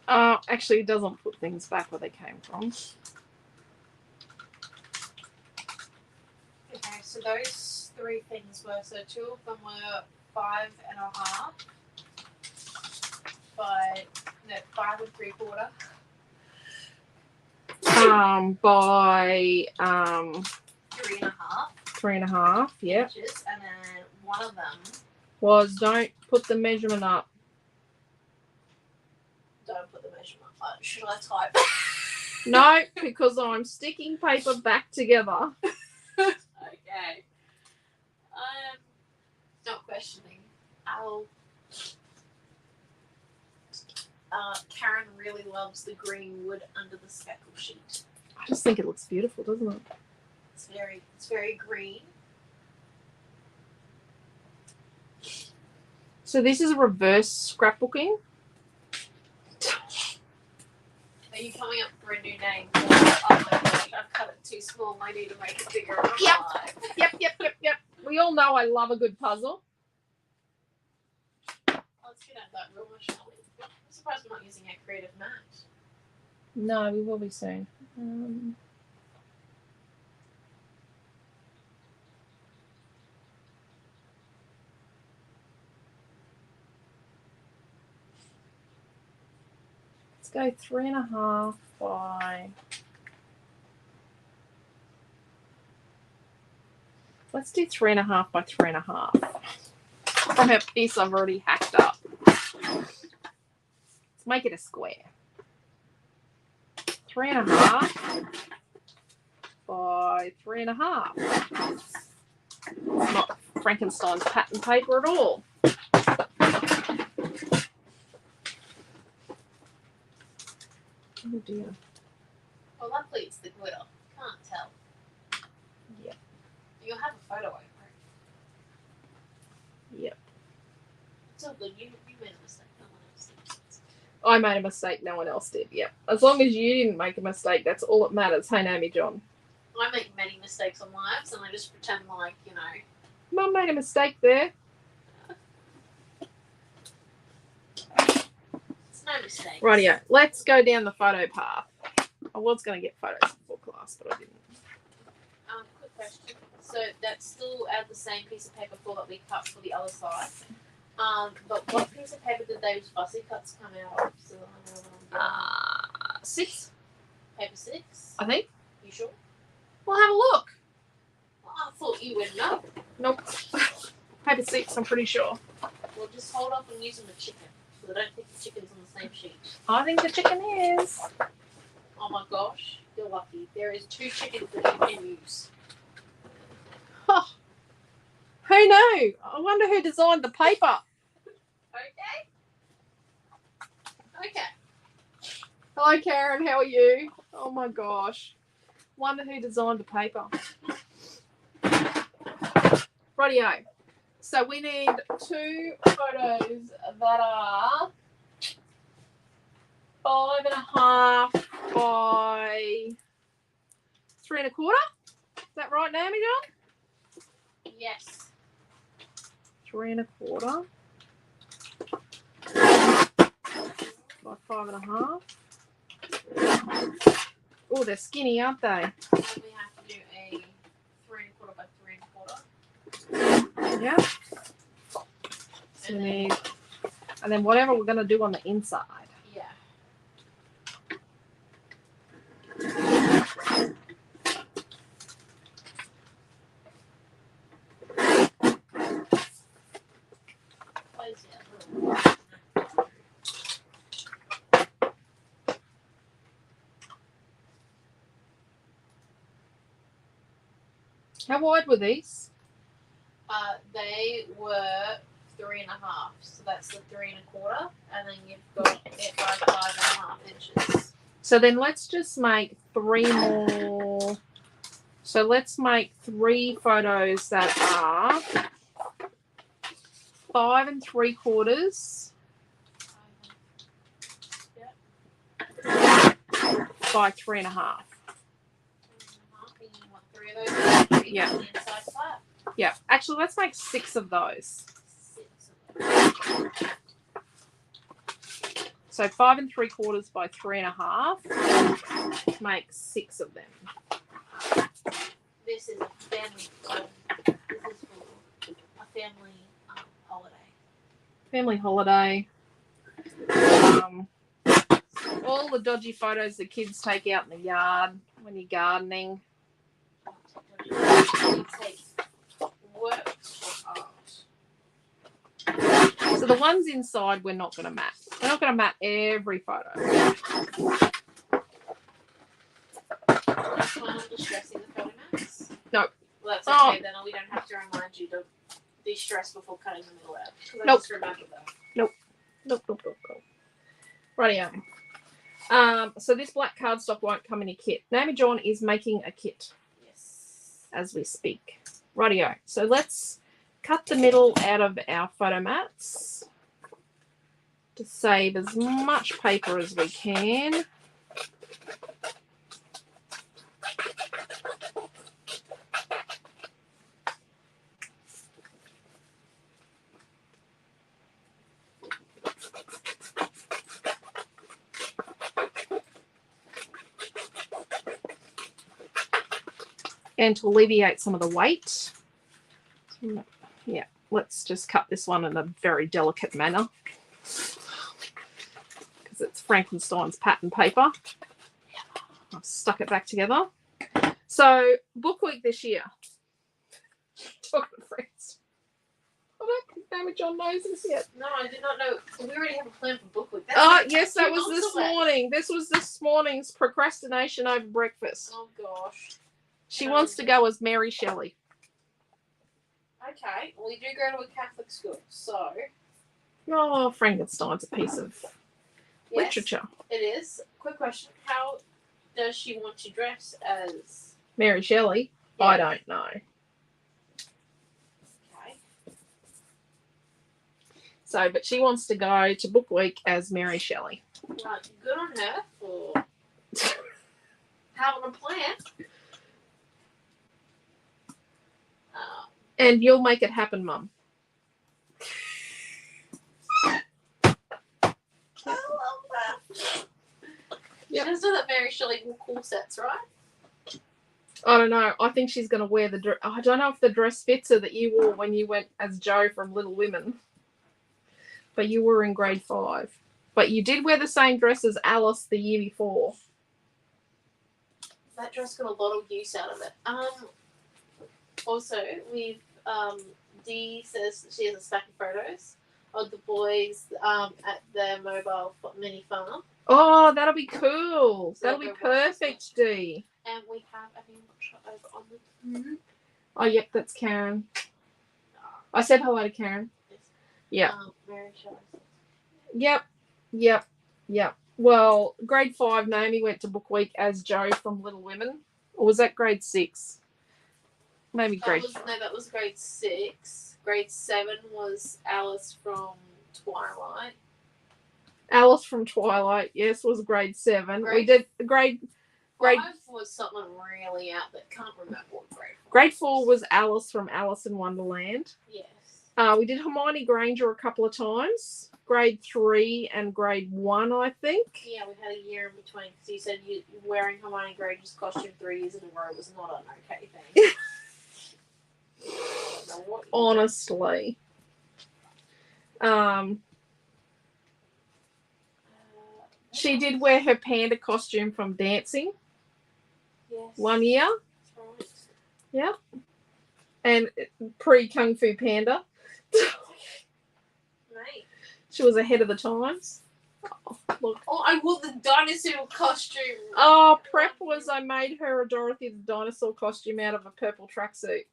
Actually, it doesn't put things back where they came from. Okay, so those 3 things were, so 2 of them were 5 1/2 by, no, 5 3/4. By 3 1/2 3 1/2. Yeah. inches, and then one of them, Was don't put the measurement up. don't put the measurement on. Should I type? No, because I'm sticking paper back together. Okay. Not questioning. Karen really loves the green wood under the speckle sheet. I just think it looks beautiful, doesn't it? It's very green. So this is a reverse scrapbooking. Are you coming up for a new name? Oh my gosh, I've cut it too small. I need to make it bigger. Yep. Yep. We all know I love a good puzzle. Let's get out that ruler, shall we? I'm surprised we're not using our creative mat. No, we will be soon. Let's go 3 1/2 by. Let's do 3 1/2 by 3 1/2. From her piece I've already hacked up. Let's make it a square. 3 1/2 by 3 1/2. It's not Frankenstein's pattern paper at all. Oh dear. Well, luckily it's the glitter. Can't tell. Yep. You'll have a photo over it. Yep. It's all good. You made a mistake. No one else did. I made a mistake, no one else did. Yep. As long as you didn't make a mistake, that's all that matters. Hey, Naomi John. I make many mistakes on lives, and I just pretend like, Mum made a mistake there. it's no mistake. Rightio. Let's go down the photo path. I was going to get photos before class, but I didn't. Quick question. So that's still out of the same piece of paper for that we cut for the other side. But what piece of paper did those fussy cuts come out of? So I know 6, paper 6. I think. You sure? We'll have a look. Well, I thought you would know. Nope. Paper 6, I'm pretty sure. Well, just hold off on using the chicken. Because I don't think the chicken's on the same sheet. I think the chicken is. Oh my gosh, you're lucky. There is 2 chickens that you can use. Oh, who knew? I wonder who designed the paper. Okay. Okay. Hello, Karen. How are you? Oh my gosh. Wonder who designed the paper. Rightio. So we need 2 photos that are 5.5 by 3 1/4. Is that right, Naomi John? Yes. 3 1/4 by 5.5. Oh, they're skinny, aren't they? And we have to do a 3 1/4 by 3 1/4. Yeah. So we need, and then whatever we're going to do on the inside. Yeah. How wide were these? They were 3 1/2, so that's the 3 1/4, and then you've got it by 5.5 inches. So then let's just make 3 more. So let's make 3 photos that are 5 3/4 by 3 1/2. 3 1/2, and you want 3 of those. Yeah. On the inside flat. Yeah. Actually, let's make 6 of those. 6 of those. So 5 3/4 by 3 1/2. Make 6 of them. This is a family. This is for a family holiday. Family holiday. All the dodgy photos the kids take out in the yard when you're gardening. Take works for art. So the ones inside we're not going to map. We're not going to map every photo. That's why I'm distressing the photo maps. No. Well, that's okay then. We don't have to remind you to de-stress before cutting the middle out. Nope. I just remember that. Nope. Rightio. So this black cardstock won't come in a kit. Naomi John is making a kit. Yes. As we speak. Rightio. So let's cut the middle out of our photo mats to save as much paper as we can. And to alleviate some of the weight, yeah, let's just cut this one in a very delicate manner because it's Frankenstein's pattern paper. I've stuck it back together. So, book week this year. Talking to friends. I don't think Naomi John knows this yet. No, I did not know. We already have a plan for book week. Yes, that was this morning. This was this morning's procrastination over breakfast. Oh, gosh. She wants to go as Mary Shelley. Okay, well, we do go to a Catholic school, so... Oh, Frankenstein's a piece of literature. It is. Quick question. How does she want to dress as... Mary Shelley? Yeah. I don't know. Okay. So, but she wants to go to book week as Mary Shelley. Right, good on her for having a plan. And you'll make it happen, Mum. I love that. Yep. She does know that Mary Shelley wore corsets, right? I don't know. I think she's going to wear the dress. I don't know if the dress fits her that you wore when you went as Jo from Little Women. But you were in grade 5. But you did wear the same dress as Alice the year before. That dress got a lot of use out of it. Also, we've Dee says she has a stack of photos of the boys at their mobile mini farm. Oh, that'll be cool. So That'll be go watch perfect, Dee. And we have a shot over on the Oh, yep, that's Karen. I said hello to Karen. Yeah. Mary Shelley. Yep. Yeah. Well, grade 5, Naomi went to Book Week as Joe from Little Women. Or was that grade 6? Maybe grade 5. No, that was grade 6. Grade 7 was Alice from Twilight. Alice from Twilight, yes, was grade 7. We did grade 5 was something really out that can't remember what grade 4. Grade 4 was Alice from Alice in Wonderland. Yes. We did Hermione Granger a couple of times. Grade 3 and grade 1, I think. Yeah, we had a year in between because you said you wearing Hermione Granger's costume 3 years in a row was not an okay thing. Honestly. She did wear her panda costume from dancing. Yes. 1 year. Right. Yeah. And pre-Kung Fu Panda. Mate. She was ahead of the times. Oh, look. Oh, I wore the dinosaur costume. Oh, prep was I made her a Dorothy the Dinosaur costume out of a purple tracksuit.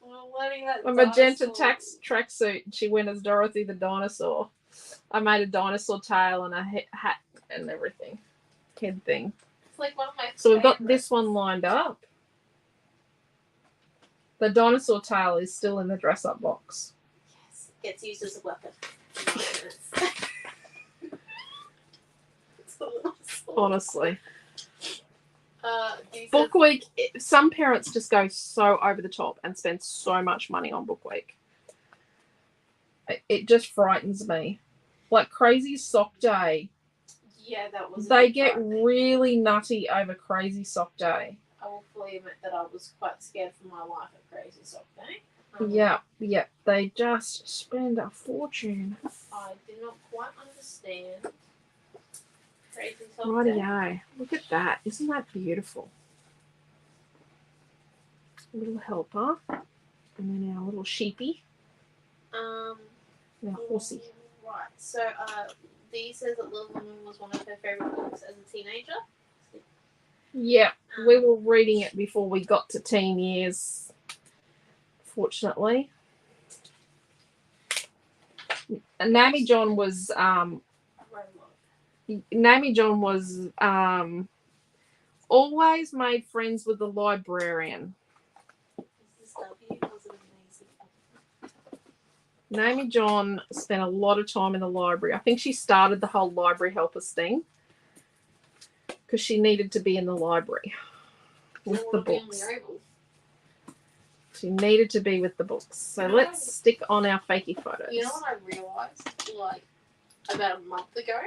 A magenta tracksuit. She went as Dorothy the Dinosaur. I made a dinosaur tail and a hat and everything. Head thing. It's like one of my So we've got this one lined up. The dinosaur tail is still in the dress-up box. Yes, it gets used as a weapon. Honestly. Book Week, some parents just go so over the top and spend so much money on Book Week. It just frightens me. Like Crazy Sock Day. Yeah, that was. They get really nutty over Crazy Sock Day. I will fully admit that I was quite scared for my life at Crazy Sock Day. Yeah. They just spend a fortune. I did not quite understand. Crazy Sock Day. Rightio. Look at that. Isn't that beautiful? A little helper. And then our little sheepy. And our horsey. Right. So, Dee says that Little Women was one of her favourite books as a teenager. Yeah. We were reading it before we got to teen years. Fortunately. And Naomi John was always made friends with the librarian. Naomi John spent a lot of time in the library. I think she started the whole library helpers thing because she needed to be in the library with the books. She needed to be with the books. So let's stick on our fakey photos. You know what I realised? Like, about a month ago?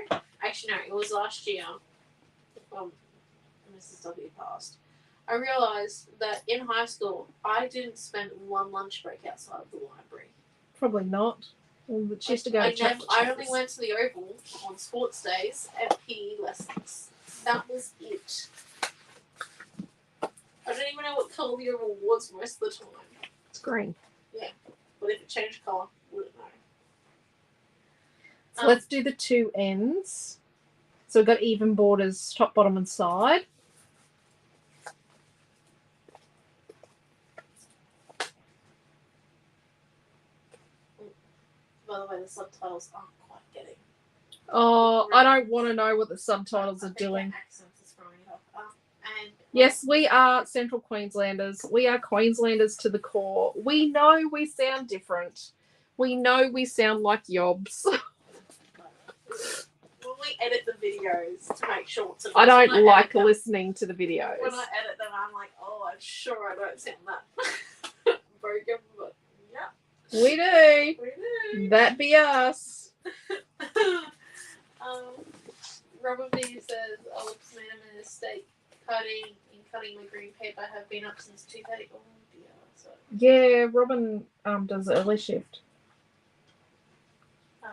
Actually, no, it was last year. Mrs. W passed. I realised that in high school, I didn't spend one lunch break outside of the library. Probably not. Well, she used to go to I only went to the Oval on sports days and PE lessons. That was it. I don't even know what colour the Oval was most of the time. It's green. Yeah. But if it changed colour, I wouldn't know. So let's do the two ends. So we've got even borders, top, bottom, and side. By the way, the subtitles aren't quite getting. Oh, I don't want to know what the subtitles are doing. Accents is throwing it off. Yes, we are Central Queenslanders. We are Queenslanders to the core. We know we sound different. We know we sound like yobs. When we edit the videos to make sure it's I don't like listening to the videos. When I edit them, I'm like, oh, I'm sure I don't sound that broken, but yeah. We do. We do. That be us. Robert B says, I was made a mistake cutting my green paper. I have been up since 2:30. Oh dear. So. Yeah, Robin does early shift.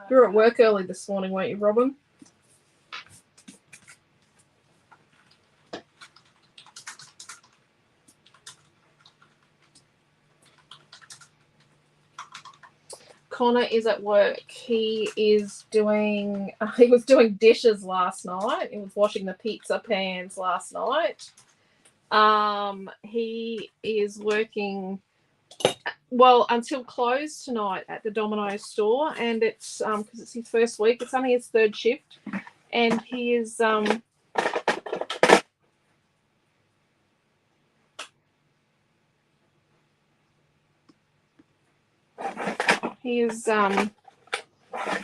You were at work early this morning, weren't you, Robin? Connor is at work. He was doing dishes last night. He was washing the pizza pans last night. He is working Well, until close tonight at the Domino's store, and it's because it's his first week. It's only his third shift, and he is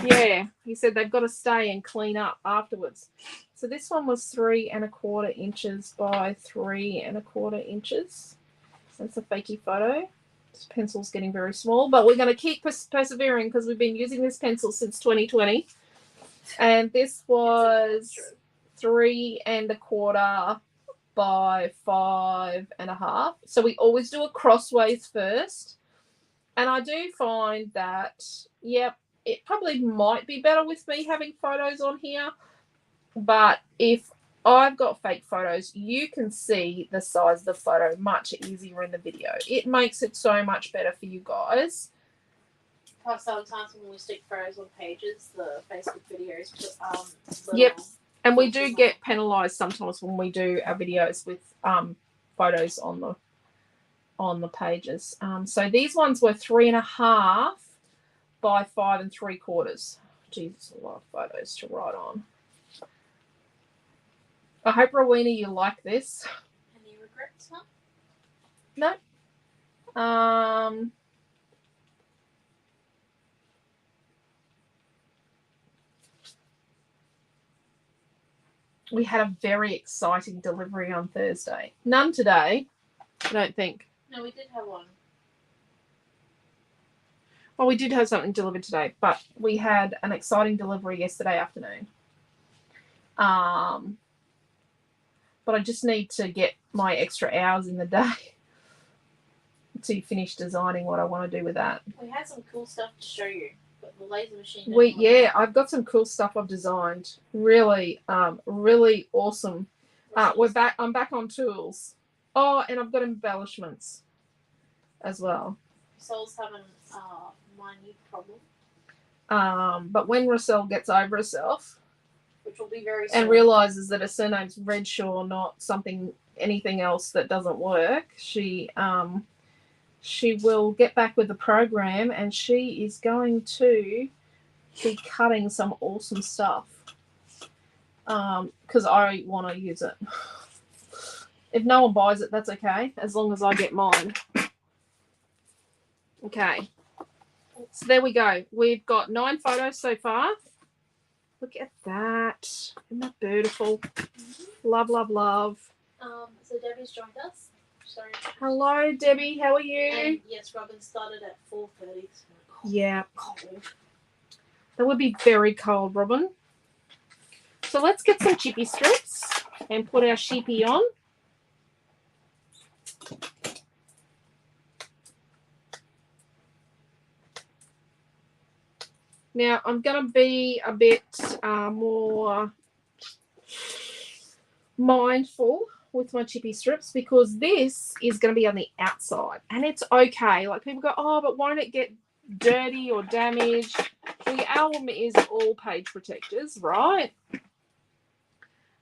yeah, he said they've got to stay and clean up afterwards. So this one was 3 1/4 inches by 3 1/4 inches. That's a fakey photo. This pencil's getting very small, but we're going to keep persevering because we've been using this pencil since 2020. And this was 3 1/4 by 5 1/2. So we always do a crossways first. And I do find that, yep, it probably might be better with me having photos on here. But if I've got fake photos, you can see the size of the photo much easier in the video. It makes it so much better for you guys. Plus, sometimes when we stick photos on pages, the Facebook videos put Yep. And we do get penalised sometimes when we do our videos with photos on the pages. So these ones were 3 1/2 by 5 3/4. Jesus, a lot of photos to write on. I hope, Rowena, you like this. Any regrets, huh? No. We had a very exciting delivery on Thursday. None today, I don't think. No, we did have one. Well, we did have something delivered today, but we had an exciting delivery yesterday afternoon. But I just need to get my extra hours in the day to finish designing what I want to do with that. We had some cool stuff to show you, but the laser machine. I've got some cool stuff I've designed. Really, really awesome. I'm back on tools. Oh, and I've got embellishments as well. Roselle's having a minute problem. But when Roselle gets over herself, which will be very soon, and realizes that her surname's Redshaw, not anything else that doesn't work, she will get back with the program, and she is going to be cutting some awesome stuff. Because I want to use it. If no one buys it, that's okay, as long as I get mine. Okay. So there we go. We've got 9 photos so far. Look at that. Isn't that beautiful? Mm-hmm. Love, love, love. So Debbie's joined us. Sorry. Hello, Debbie. How are you? And yes, Robin started at 4:30. Yeah. Cold. That would be very cold, Robin. So let's get some chippy strips and put our sheepy on. Now, I'm going to be a bit more mindful with my chippy strips because this is going to be on the outside. And it's okay. Like, people go, oh, but won't it get dirty or damaged? Well, your album is all page protectors, right?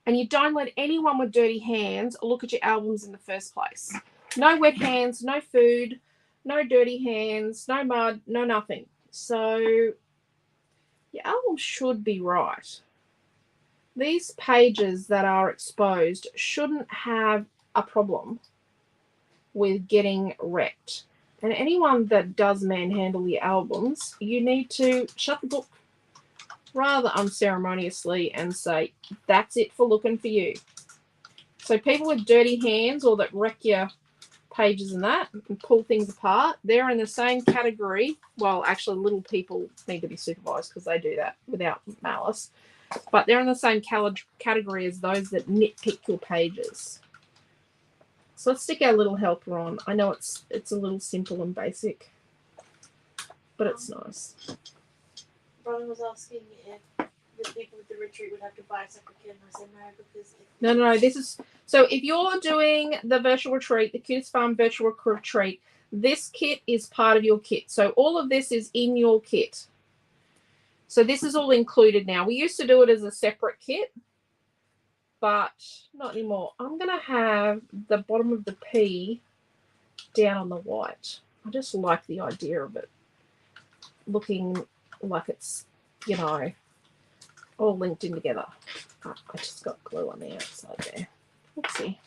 And you don't let anyone with dirty hands look at your albums in the first place. No wet hands, no food, no dirty hands, no mud, no nothing. So your album should be right. These pages that are exposed shouldn't have a problem with getting wrecked. And anyone that does manhandle your albums, you need to shut the book rather unceremoniously and say, that's it for looking for you. So people with dirty hands or that wreck your pages and that and pull things apart, they're in the same category. Well, actually, little people need to be supervised because they do that without malice. But they're in the same category as those that nitpick your pages. So let's stick our little helper on. I know it's a little simple and basic, but it's nice. Robin was asking if the people with the retreat would have to buy a separate kit, and I said no, because No. This is so if you're doing the virtual retreat, the Cutest Farm virtual retreat, this kit is part of your kit. So all of this is in your kit. So this is all included now. We used to do it as a separate kit, but not anymore. I'm going to have the bottom of the P down on the white. I just like the idea of it looking like it's, you know, all linked in together. Oh, I just got glue on the outside there. Oopsie.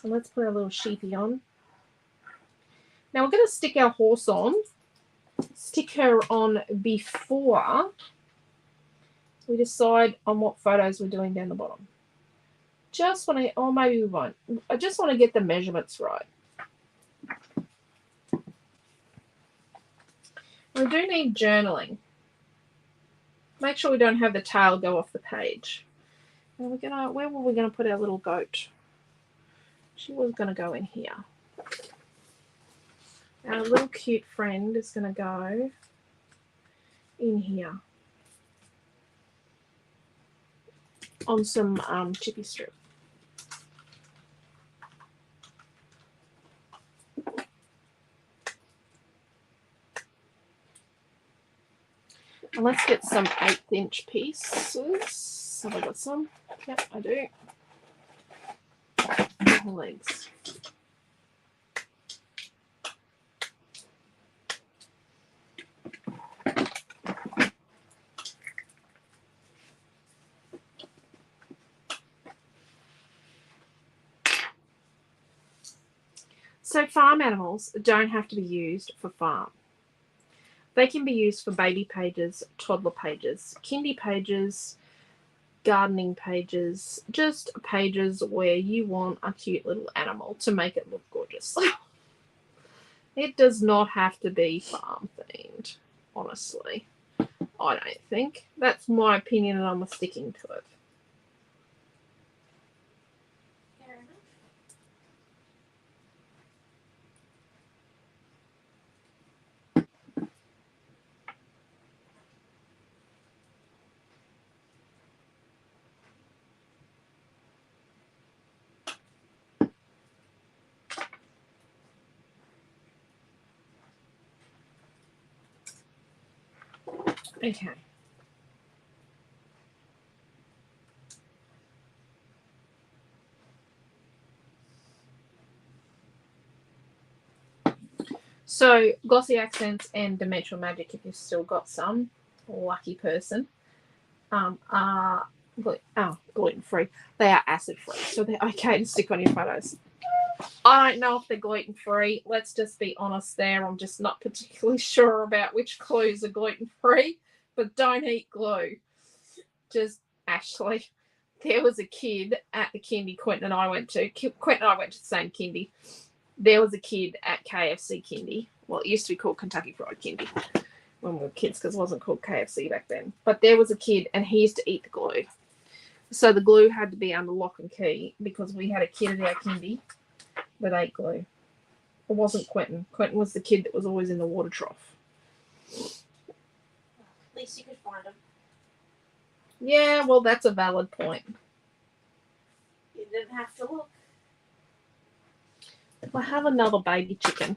And let's put our little sheepy on. Now we're going to stick our horse on. Stick her on before we decide on what photos we're doing down the bottom. Just want to, or maybe we won't. I just want to get the measurements right. We do need journaling. Make sure we don't have the tail go off the page. And we're gonna, where were we going to put our little goat? She was going to go in here. Our little cute friend is going to go in here on some chippy strip. And let's get some 1/8" pieces. Have I got some? Yep, I do. The legs. So farm animals don't have to be used for farm. They can be used for baby pages, toddler pages, kindy pages, gardening pages, just pages where you want a cute little animal to make it look gorgeous. It does not have to be farm themed, honestly. I don't think. That's my opinion and I'm sticking to it. Fair enough. Okay. So glossy accents and dimensional magic, if you've still got some, lucky person, are gluten free. They are acid free, so they're okay to stick on your photos. I don't know if they're gluten free. Let's just be honest there. I'm just not particularly sure about which glues are gluten free, but don't eat glue. Just Ashley. There was a kid at the kindy Quentin and I went to. Quentin and I went to the same kindy. There was a kid at KFC kindy. Well, it used to be called Kentucky Fried Kindy when we were kids because it wasn't called KFC back then. But there was a kid and he used to eat the glue. So the glue had to be under lock and key because we had a kid at our kindy that ate glue. It wasn't Quentin. Quentin was the kid that was always in the water trough. At least you could find them. Yeah, well, that's a valid point. You didn't have to look. I have another baby chicken.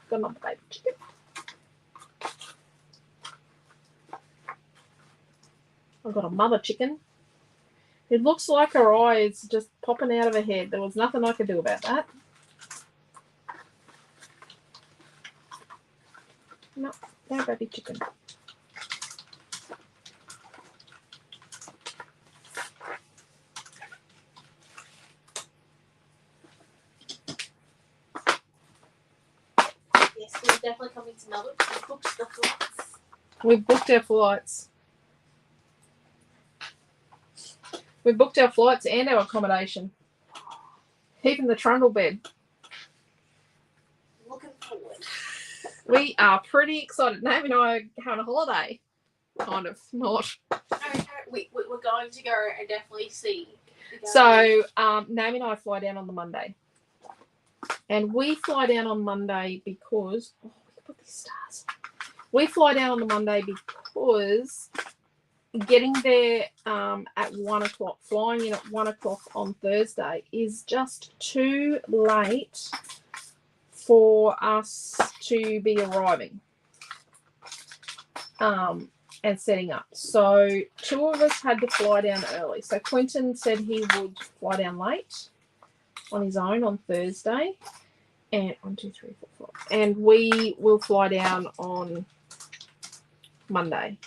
Got another baby chicken. I've got a mother chicken. It looks like her eye is just popping out of her head. There was nothing I could do about that. No, no baby chicken. Yes, we're definitely coming to Melbourne. We booked the flights. We booked our flights. We booked our flights and our accommodation. Even the trundle bed. Looking forward. We are pretty excited. Naomi and I are having a holiday. Kind of, not. We're going to go and definitely see. So, Naomi and I fly down on the Monday. And we fly down on Monday because... Oh, we put these stars. We fly down on the Monday because getting there at 1 o'clock, flying in at 1 o'clock on Thursday is just too late for us to be arriving and setting up. So 2 of us had to fly down early. So Quentin said he would fly down late on his own on Thursday. And 1, 2, 3, 4, 5. And we will fly down on Monday.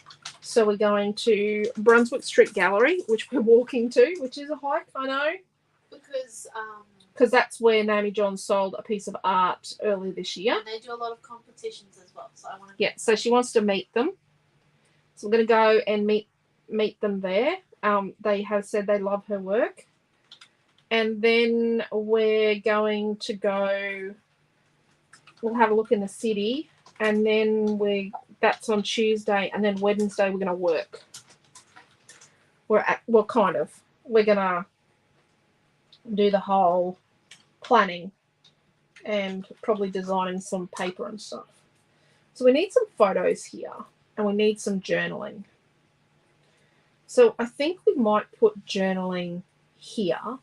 So we're going to Brunswick Street Gallery, which we're walking to, which is a hike, I know. Because that's where Naomi John sold a piece of art earlier this year. And they do a lot of competitions as well. So I want to. Yeah, so she wants to meet them. So we're going to go and meet them there. They have said they love her work. And then we're going to go, we'll have a look in the city. And then that's on Tuesday. And then Wednesday we're going to work. We're going to do the whole planning and probably designing some paper and stuff. So we need some photos here and we need some journaling. So I think we might put journaling here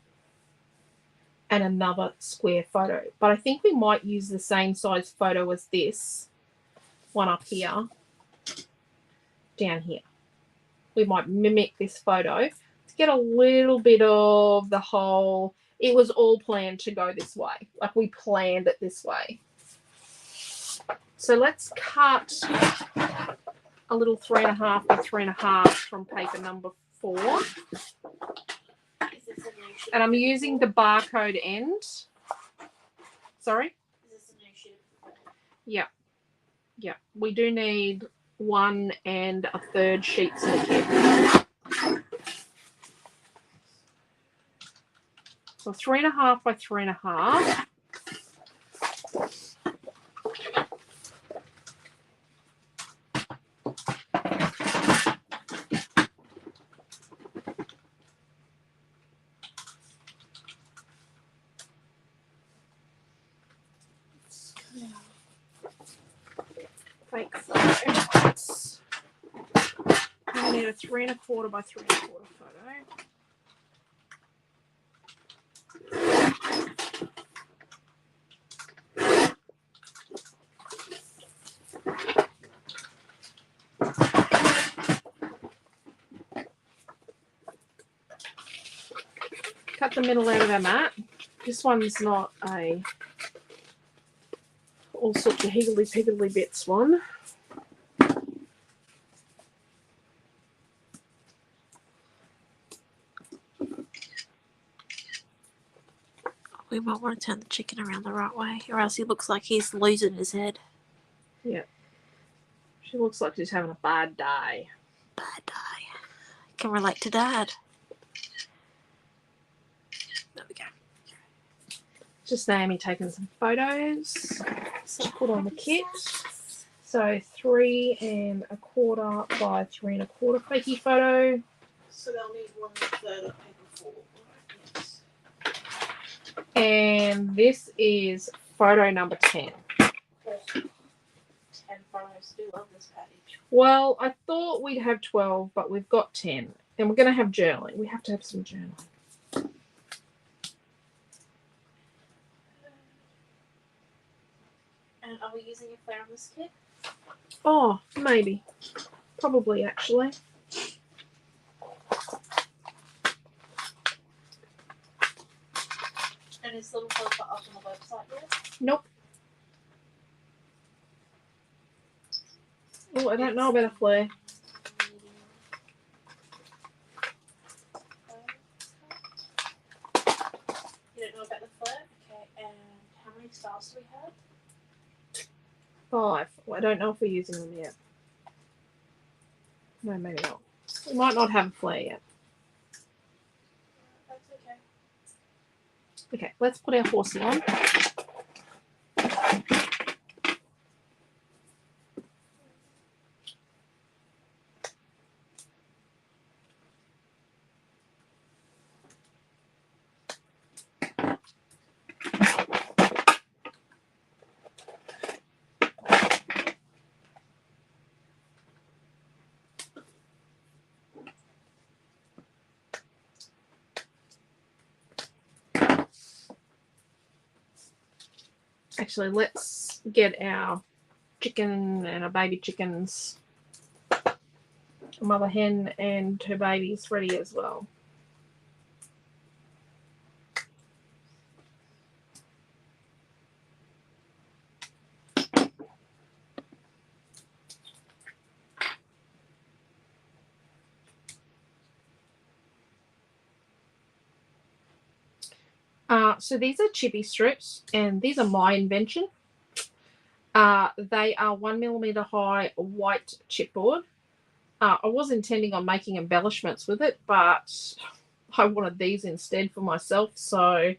and another square photo. But I think we might use the same size photo as this one up here, down here. We might mimic this photo to get a little bit of the whole, it was all planned to go this way. Like we planned it this way. So let's cut a little 3.5 by 3.5 from paper number 4. And I'm using the barcode end. Sorry? Is this a new sheet? Yeah. Yeah. We do need 1 1/3 sheets in the kit. So 3.5 by 3.5. Fake photo. We need a 3.25 by 3.25 photo. Cut the middle out of our mat. This one's not a all sorts of higgledy-piggledy bits one. We might want to turn the chicken around the right way, or else he looks like he's losing his head. Yeah. She looks like she's having a bad day. Bad day. Can relate to Dad. There we go. Just Naomi taking some photos. So put on the kit. So 3.25 by 3.25 fakey photo. So they'll need 1/3 of paper 4. Yes. And this is photo number 10. 10 photos. Do love this package. Well, I thought we'd have 12, but we've got 10. And we're going to have journaling. We have to have some journaling. And are we using a flare on this kit? Oh, maybe. Probably, actually. And is little helper up on the website yet? Nope. Oh, I don't know about a flare. You don't know about the flare? Okay, and how many styles do we have? 5. Well, I don't know if we're using them yet. No, maybe not. We might not have a flare yet. That's okay. Okay, let's put our horsey on. Actually, let's get our chicken and our baby chickens, a mother hen and her babies ready as well. So these are chippy strips, and these are my invention. They are 1mm high white chipboard. I was intending on making embellishments with it, but I wanted these instead for myself. So,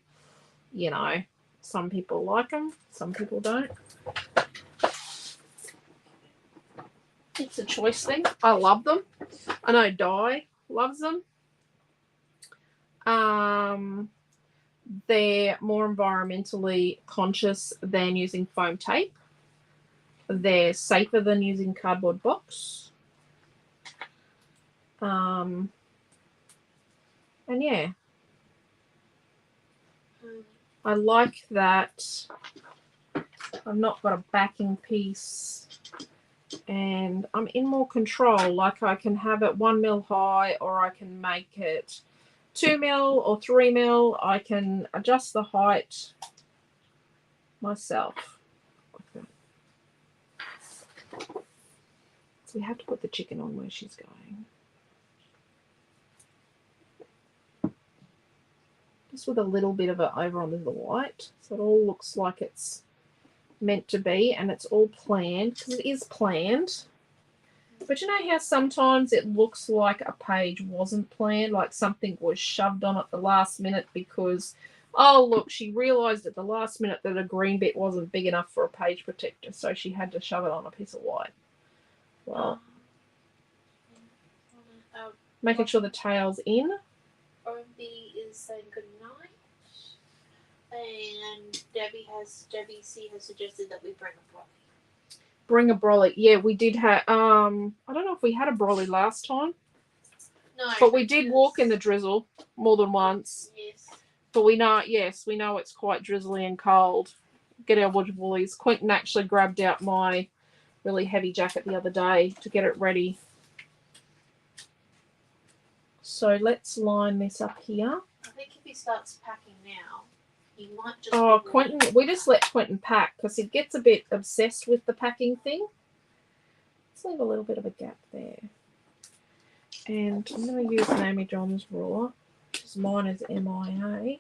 you know, some people like them, some people don't. It's a choice thing. I love them. I know Di loves them. They're more environmentally conscious than using foam tape. They're safer than using cardboard box. And yeah, I like that I've not got a backing piece and I'm in more control. Like I can have it 1mm high, or I can make it 2mm or 3mm. I can adjust the height myself. So we have to put the chicken on where she's going. Just with a little bit of it over on the white, so it all looks like it's meant to be, and it's all planned, because it is planned. But you know how sometimes it looks like a page wasn't planned, like something was shoved on at the last minute because, oh look, she realised at the last minute that a green bit wasn't big enough for a page protector, so she had to shove it on a piece of white. Well, making sure the tail's in. OMB is saying good night, and Debbie C has suggested that we bring a brolly. Bring a brolly. Yeah, we did have. I don't know if we had a brolly last time. No, but we did walk in the drizzle more than once. Yes. But we know it's quite drizzly and cold. Get our woolies. Quentin actually grabbed out my really heavy jacket the other day to get it ready. So let's line this up here. I think if he starts packing now, he might just... Oh, Quentin, we just let Quentin pack because he gets a bit obsessed with the packing thing. Let's leave a little bit of a gap there. And I'm going to use Naomi John's ruler, because mine is MIA.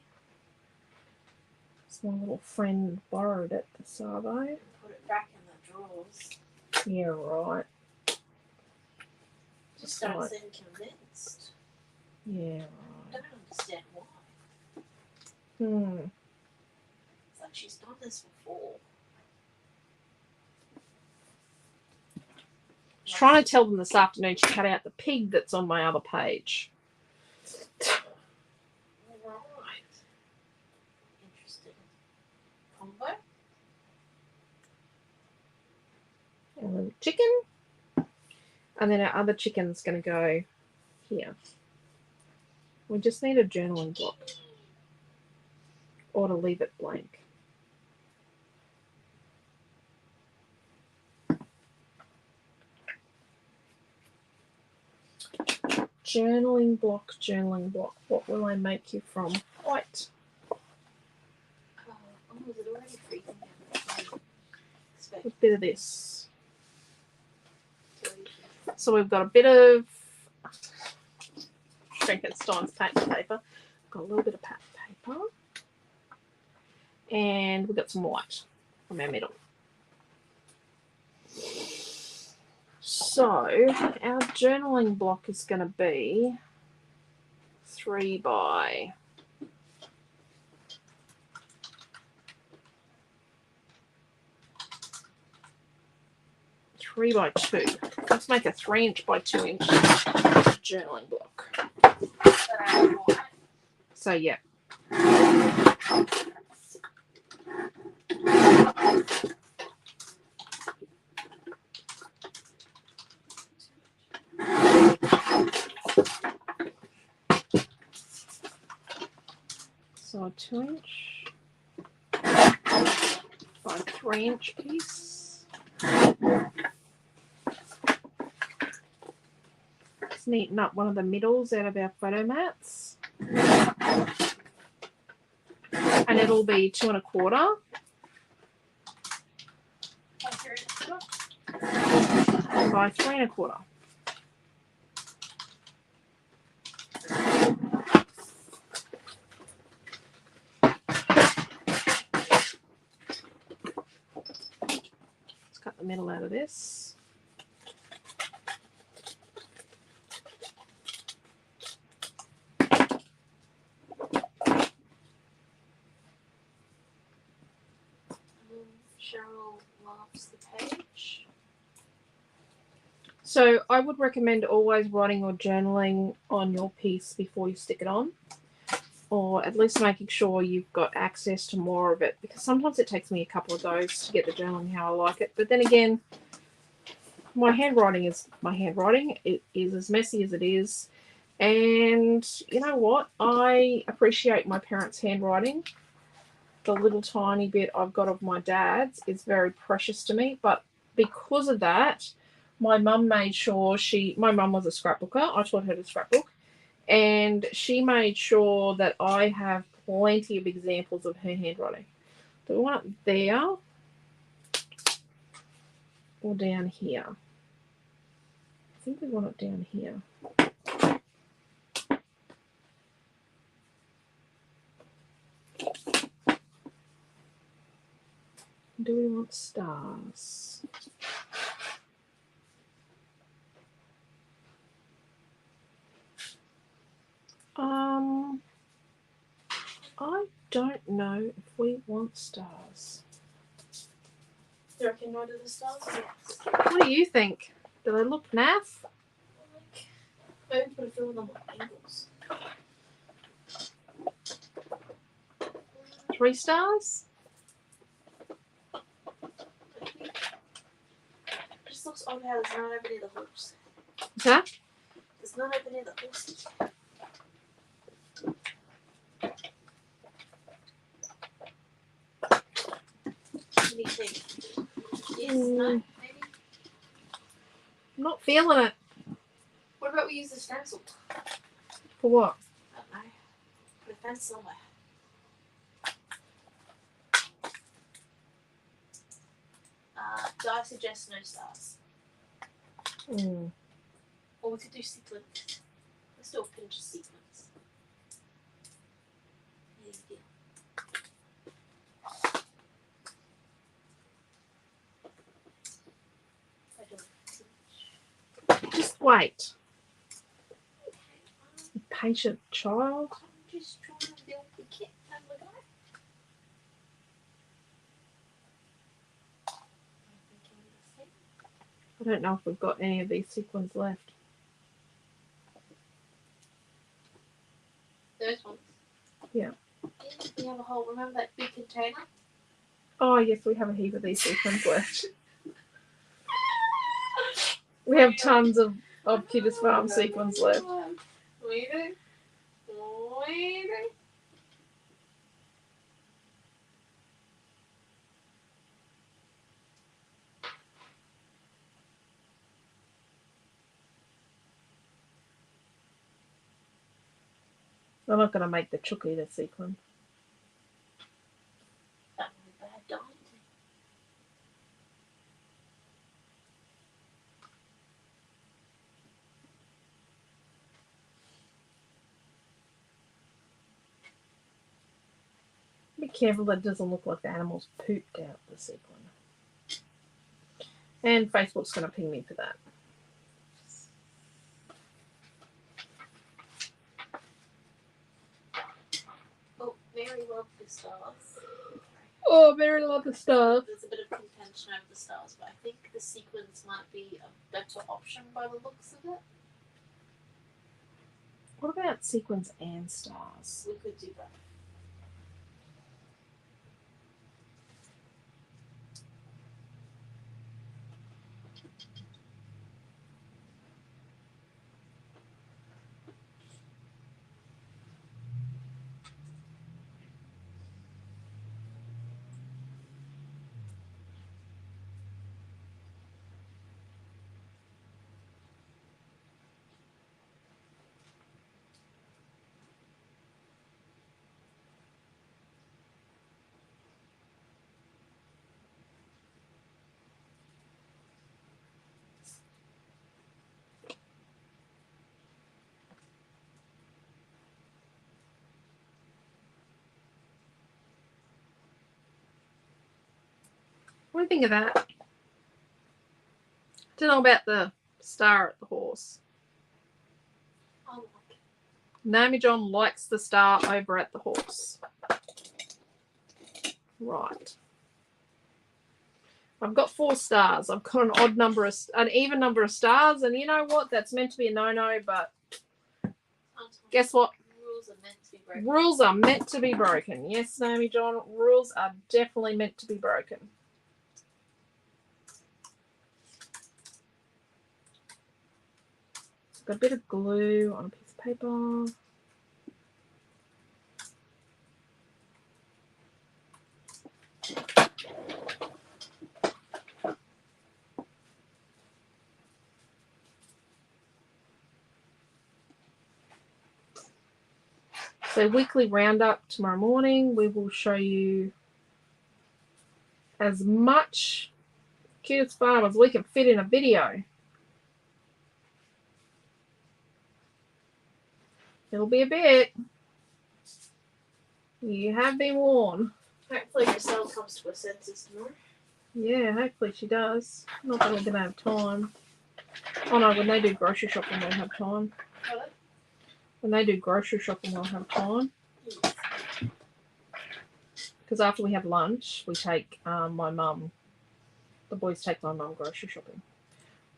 So my little friend borrowed it for Sabo. Put it back in the drawers. Yeah, right. Just don't seem convinced. Yeah, right. I don't understand why. It's like she's done this before. I was trying to tell them this afternoon she cut out the pig that's on my other page. Right. Interesting. Combo? A little chicken. And then our other chicken's going to go here. We just need a journaling block. Or to leave it blank. Journaling block. What will I make you from? White. Oh, was it already freezing? A bit of this. So we've got a bit of Frankenstein's pattern paper. Got a little bit of pattern paper. And we've got some white from our middle. So our journaling block is going to be 3 by 2. Let's make a 3" by 2" journaling block. So yeah. So a 2" by 3" piece. Just neaten up one of the middles out of our photo mats. And it'll be 2 1/4 by 3 1/4. middle out of this. Cheryl loves the page. So I would recommend always writing or journaling on your piece before you stick it on, or at least making sure you've got access to more of it, because sometimes it takes me a couple of goes to get the journaling how I like it. But then again, my handwriting is my handwriting. It is as messy as it is. And you know what? I appreciate my parents' handwriting. The little tiny bit I've got of my dad's is very precious to me. But because of that, my mum made sure my mum was a scrapbooker. I taught her to scrapbook. And she made sure that I have plenty of examples of her handwriting. Do we want it there or down here? I think we want it down here. Do we want stars? I don't know if we want stars. You reckon no to the stars? Yes. What do you think? Do they look naff? Like, maybe put a few of them on angles. 3 stars? It just looks odd how there's not over near the horse. What's that? There's none over near the horses. What do you think? Yes, no, maybe? I'm not feeling it. What about we use the stencil? For what? I don't know. Put a fence somewhere. Do I suggest no stars? Or we could do sequins. Let's do a pinch of sequins. Yeah. I don't. Just wait. You patient child. I'm just trying to build the kit and the guy. I don't know if we've got any of these sequins left. Those ones. Yeah. We have a whole. Remember that big container? Oh, yes, we have a heap of these sequins left. We have tons of Cutest Farm sequins left. We do. We do. I'm not going to make the Chucky the sequin. That would be bad, don't it? Be careful that it doesn't look like the animals pooped out the sequin. And Facebook's going to ping me for that. Oh, Mary loved the stars. Oh, Mary loved the stars. There's a bit of contention over the stars, but I think the sequins might be a better option by the looks of it. What about sequins and stars? We could do both. What do you think of that? Don't know about the star at the horse. I like it. Naomi John likes the star over at the horse. Right. I've got 4 stars. I've got an even number of stars, and you know what? That's meant to be a no-no, but guess what? Rules are meant to be broken. Rules are meant to be broken. Yes, Naomi John, rules are definitely meant to be broken. Got a bit of glue on a piece of paper. So weekly roundup tomorrow morning. We will show you as much Cutest farm as we can fit in a video. It'll be a bit. You have been warned. Hopefully Giselle comes to her senses tomorrow. Yeah, hopefully she does. Not that we're going to have time. Oh no, when they do grocery shopping, they'll have time. What? When they do grocery shopping, they'll have time. Because after we have lunch, we take my mum, the boys take my mum grocery shopping.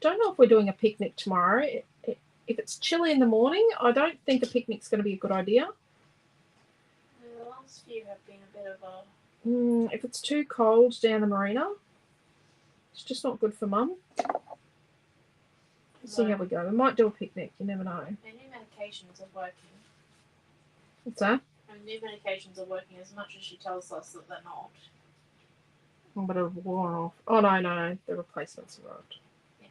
Don't know if we're doing a picnic tomorrow. If it's chilly in the morning, I don't think a picnic's going to be a good idea. The last few have been a bit of a... If it's too cold down the marina, it's just not good for mum. See how we go. We might do a picnic. You never know. My new medications are working. What's that? My new medications are working as much as she tells us that they're not. Oh, but it'll worn off. Oh, no. The replacements arrived. Yeah.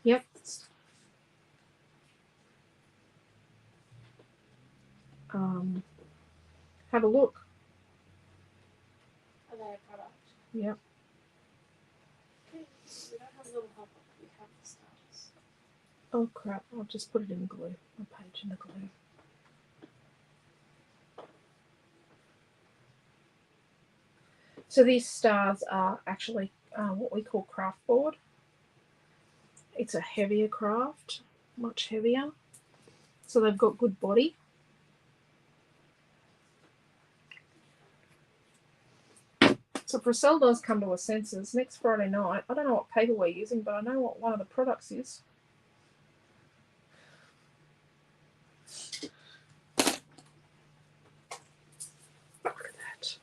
Yep. Have a look. Are they a product? Yep. Okay, so we don't have a little helper. We have the stars. Oh, crap. I'll just put it in glue. My page in the glue. So these stars are actually what we call craft board. It's a heavier craft, much heavier. So they've got good body. So Priscilla does come to her senses next Friday night. I don't know what paper we're using, but I know what one of the products is. Look at that.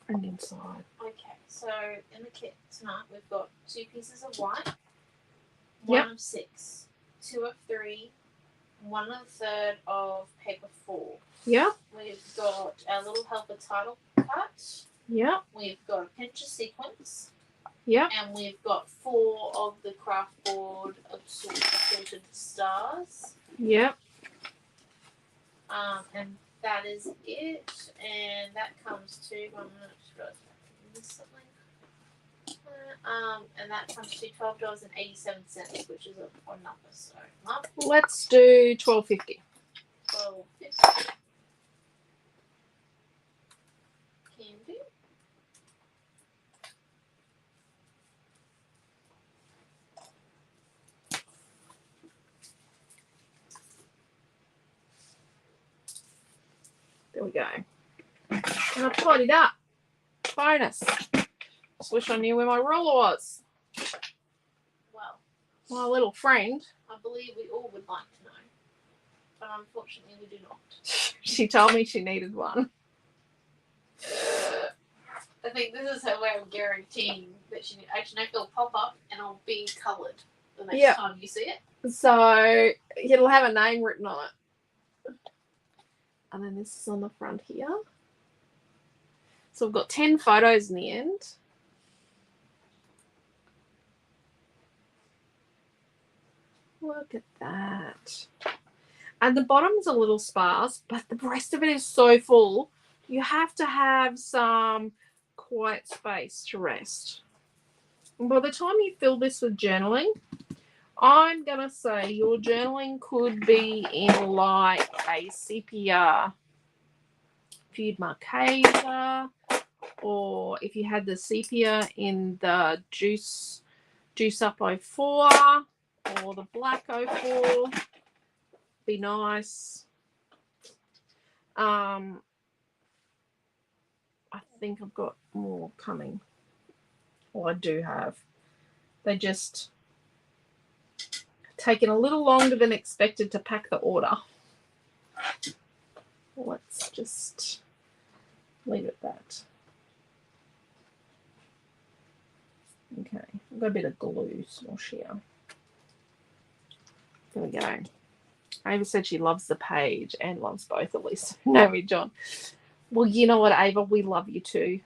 And inside. Okay, so in the kit tonight we've got 2 pieces of white, 1 of 6, 2 of 3, 1 1/3 of paper 4. Yeah. We've got our little helper title cut. Yeah. We've got a pinch of sequins. Yeah. And we've got 4 of the craft board assorted stars. Yeah. And that is it. And that comes to something. And that comes to $12.87, which is a odd number. So Let's do $12.50. $12.50. Can do. There we go. And I've tidied up. Bonus. Just wish I knew where my ruler was. Well, My little friend. I believe we all would like to know. But unfortunately we do not. She told me she needed one. I think this is her way of guaranteeing that she actually it'll pop up and it'll be coloured the next time you see it. So it'll have a name written on it. And then this is on the front here. So we've got 10 photos in the end. Look at that. And the bottom's a little sparse, but the rest of it is so full. You have to have some quiet space to rest. And by the time you fill this with journaling, I'm going to say your journaling could be in like a sepia Feud Marcasia, or if you had the sepia in the Juice Up 04 or the Black 04, be nice. I think I've got more coming. Well, I do have. They just taken a little longer than expected to pack the order. Let's just leave it at that. Okay, I've got a bit of glue smosh here. There we go. Ava said she loves the page and loves both Elisa and Naomi John. Well, you know what, Ava? We love you too.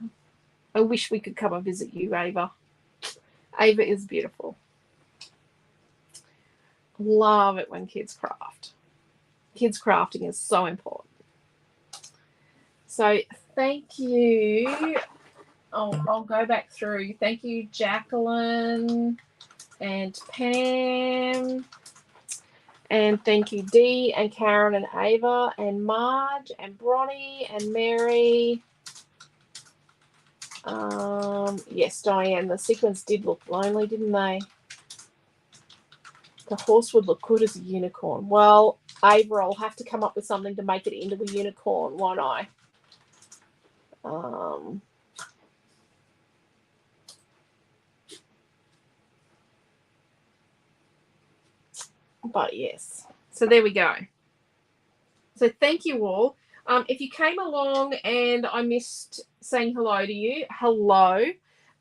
I wish we could come and visit you, Ava. Ava is beautiful. Love it when kids craft. Kids crafting is so important. So thank you. I'll go back through. Thank you, Jacqueline and Pam. And thank you, Dee and Karen and Ava and Marge and Bronnie and Mary. Yes, Diane, the sequins did look lonely, didn't they? The horse would look good as a unicorn. Well, Ava, I'll have to come up with something to make it into a unicorn, won't I? But yes, so there we go. So thank you all. If you came along and I missed saying hello to you, hello.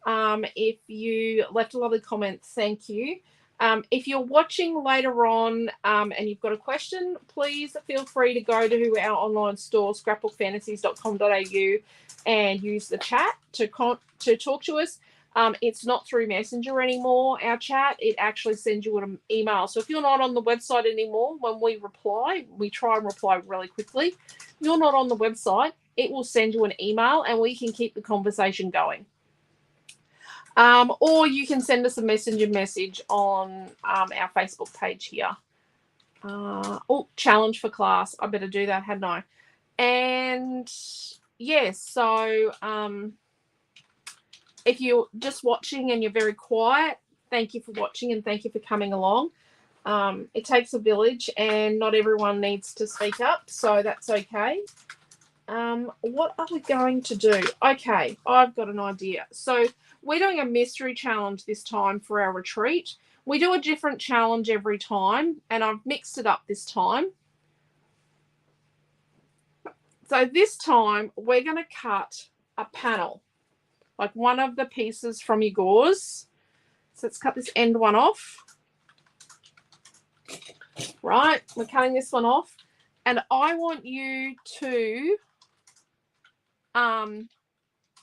If you left a lovely comment, thank you. If you're watching later on and you've got a question, please feel free to go to our online store, scrapbookfantasies.com.au, and use the chat to talk to us. It's not through Messenger anymore, our chat. It actually sends you an email. So if you're not on the website anymore, when we reply, we try and reply really quickly. If you're not on the website, it will send you an email and we can keep the conversation going. Or you can send us a messenger message on our Facebook page here. Challenge for class. I better do that, hadn't I? And yes, so if you're just watching and you're very quiet, thank you for watching and thank you for coming along. It takes a village and not everyone needs to speak up, so that's okay. What are we going to do? Okay, I've got an idea. So we're doing a mystery challenge this time for our retreat. We do a different challenge every time, and I've mixed it up this time. So this time we're going to cut a panel, like one of the pieces from your gauze. So let's cut this end one off. Right, we're cutting this one off. And I want you to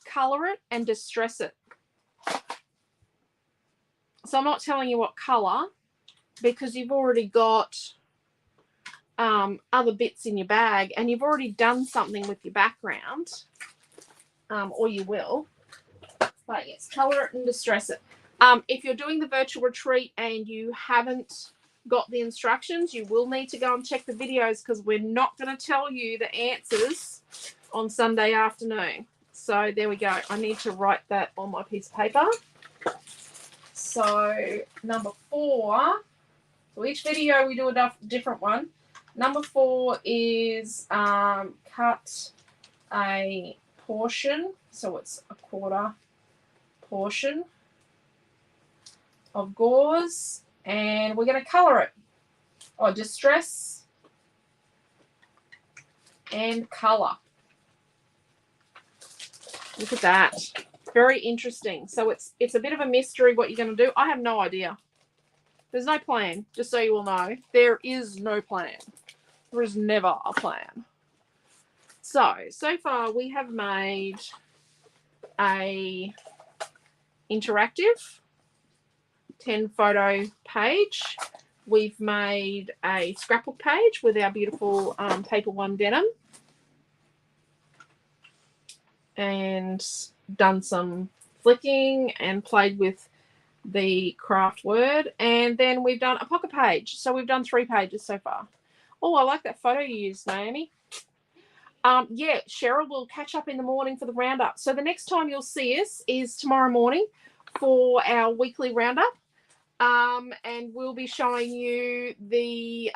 colour it and distress it. So I'm not telling you what colour because you've already got other bits in your bag and you've already done something with your background, or you will. But yes, colour it and distress it. If you're doing the virtual retreat and you haven't got the instructions, you will need to go and check the videos because we're not going to tell you the answers on Sunday afternoon. So there we go. I need to write that on my piece of paper. So number 4, so each video we do a different one. Number 4 is cut a portion, so it's a quarter portion of gauze, and we're going to colour it, or distress and colour. Look at that. Very interesting. So it's a bit of a mystery what you're going to do. I have no idea. There's no plan, just so you all know. There is no plan. There is never a plan. So far we have made a interactive 10 photo page. We've made a scrapbook page with our beautiful paper one denim, and done some flicking and played with the craft word, and then we've done a pocket page. So we've done 3 pages so far. Oh, I like that photo you used, Naomi. yeah, Cheryl will catch up in the morning for the roundup. So the next time you'll see us is tomorrow morning for our weekly roundup. And we'll be showing you the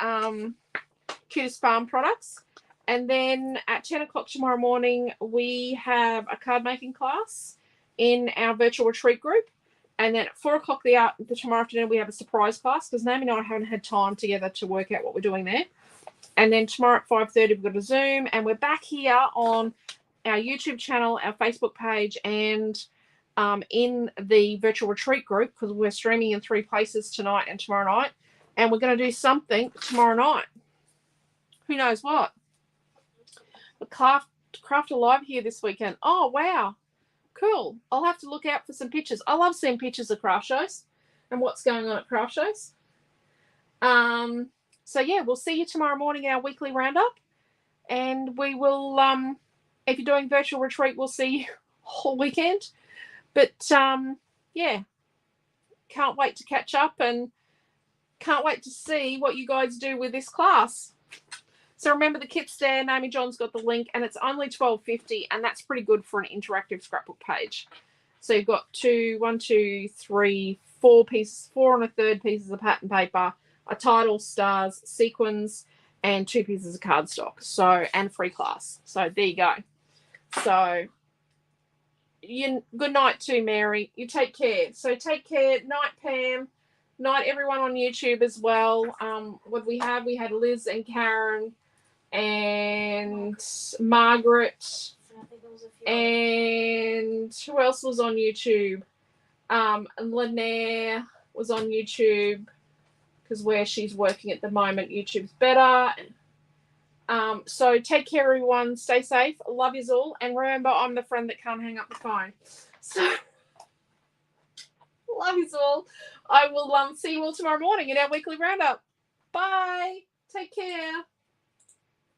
Cutest Farm products. And then at 10 o'clock tomorrow morning, we have a card making class in our virtual retreat group. And then at 4 o'clock the tomorrow afternoon, we have a surprise class because Naomi and I haven't had time together to work out what we're doing there. And then tomorrow at 5:30, we've got a Zoom. And we're back here on our YouTube channel, our Facebook page, and in the virtual retreat group because we're streaming in 3 places tonight and tomorrow night. And we're going to do something tomorrow night. Who knows what? The Craft Alive here this weekend. Oh, wow. Cool. I'll have to look out for some pictures. I love seeing pictures of craft shows and what's going on at craft shows. So, yeah, we'll see you tomorrow morning in our weekly roundup. And we will, if you're doing virtual retreat, we'll see you all weekend. But, yeah, can't wait to catch up and can't wait to see what you guys do with this class. So remember the kit's there. Naomi John's got the link, and it's only $12.50, and that's pretty good for an interactive scrapbook page. So you've got 4 pieces, 4 1/3 pieces of pattern paper, a title, stars, sequins, and 2 pieces of cardstock. So and free class. So there you go. So good night to Mary. You take care. So take care. Night, Pam. Night, everyone on YouTube as well. What we had Liz and Karen and Margaret, and who else was on YouTube? Lanaire was on YouTube because where she's working at the moment, YouTube's better. So take care, everyone. Stay safe. Love yous all. And remember, I'm the friend that can't hang up the phone. So love yous all. I will see you all tomorrow morning in our weekly roundup. Bye. Take care.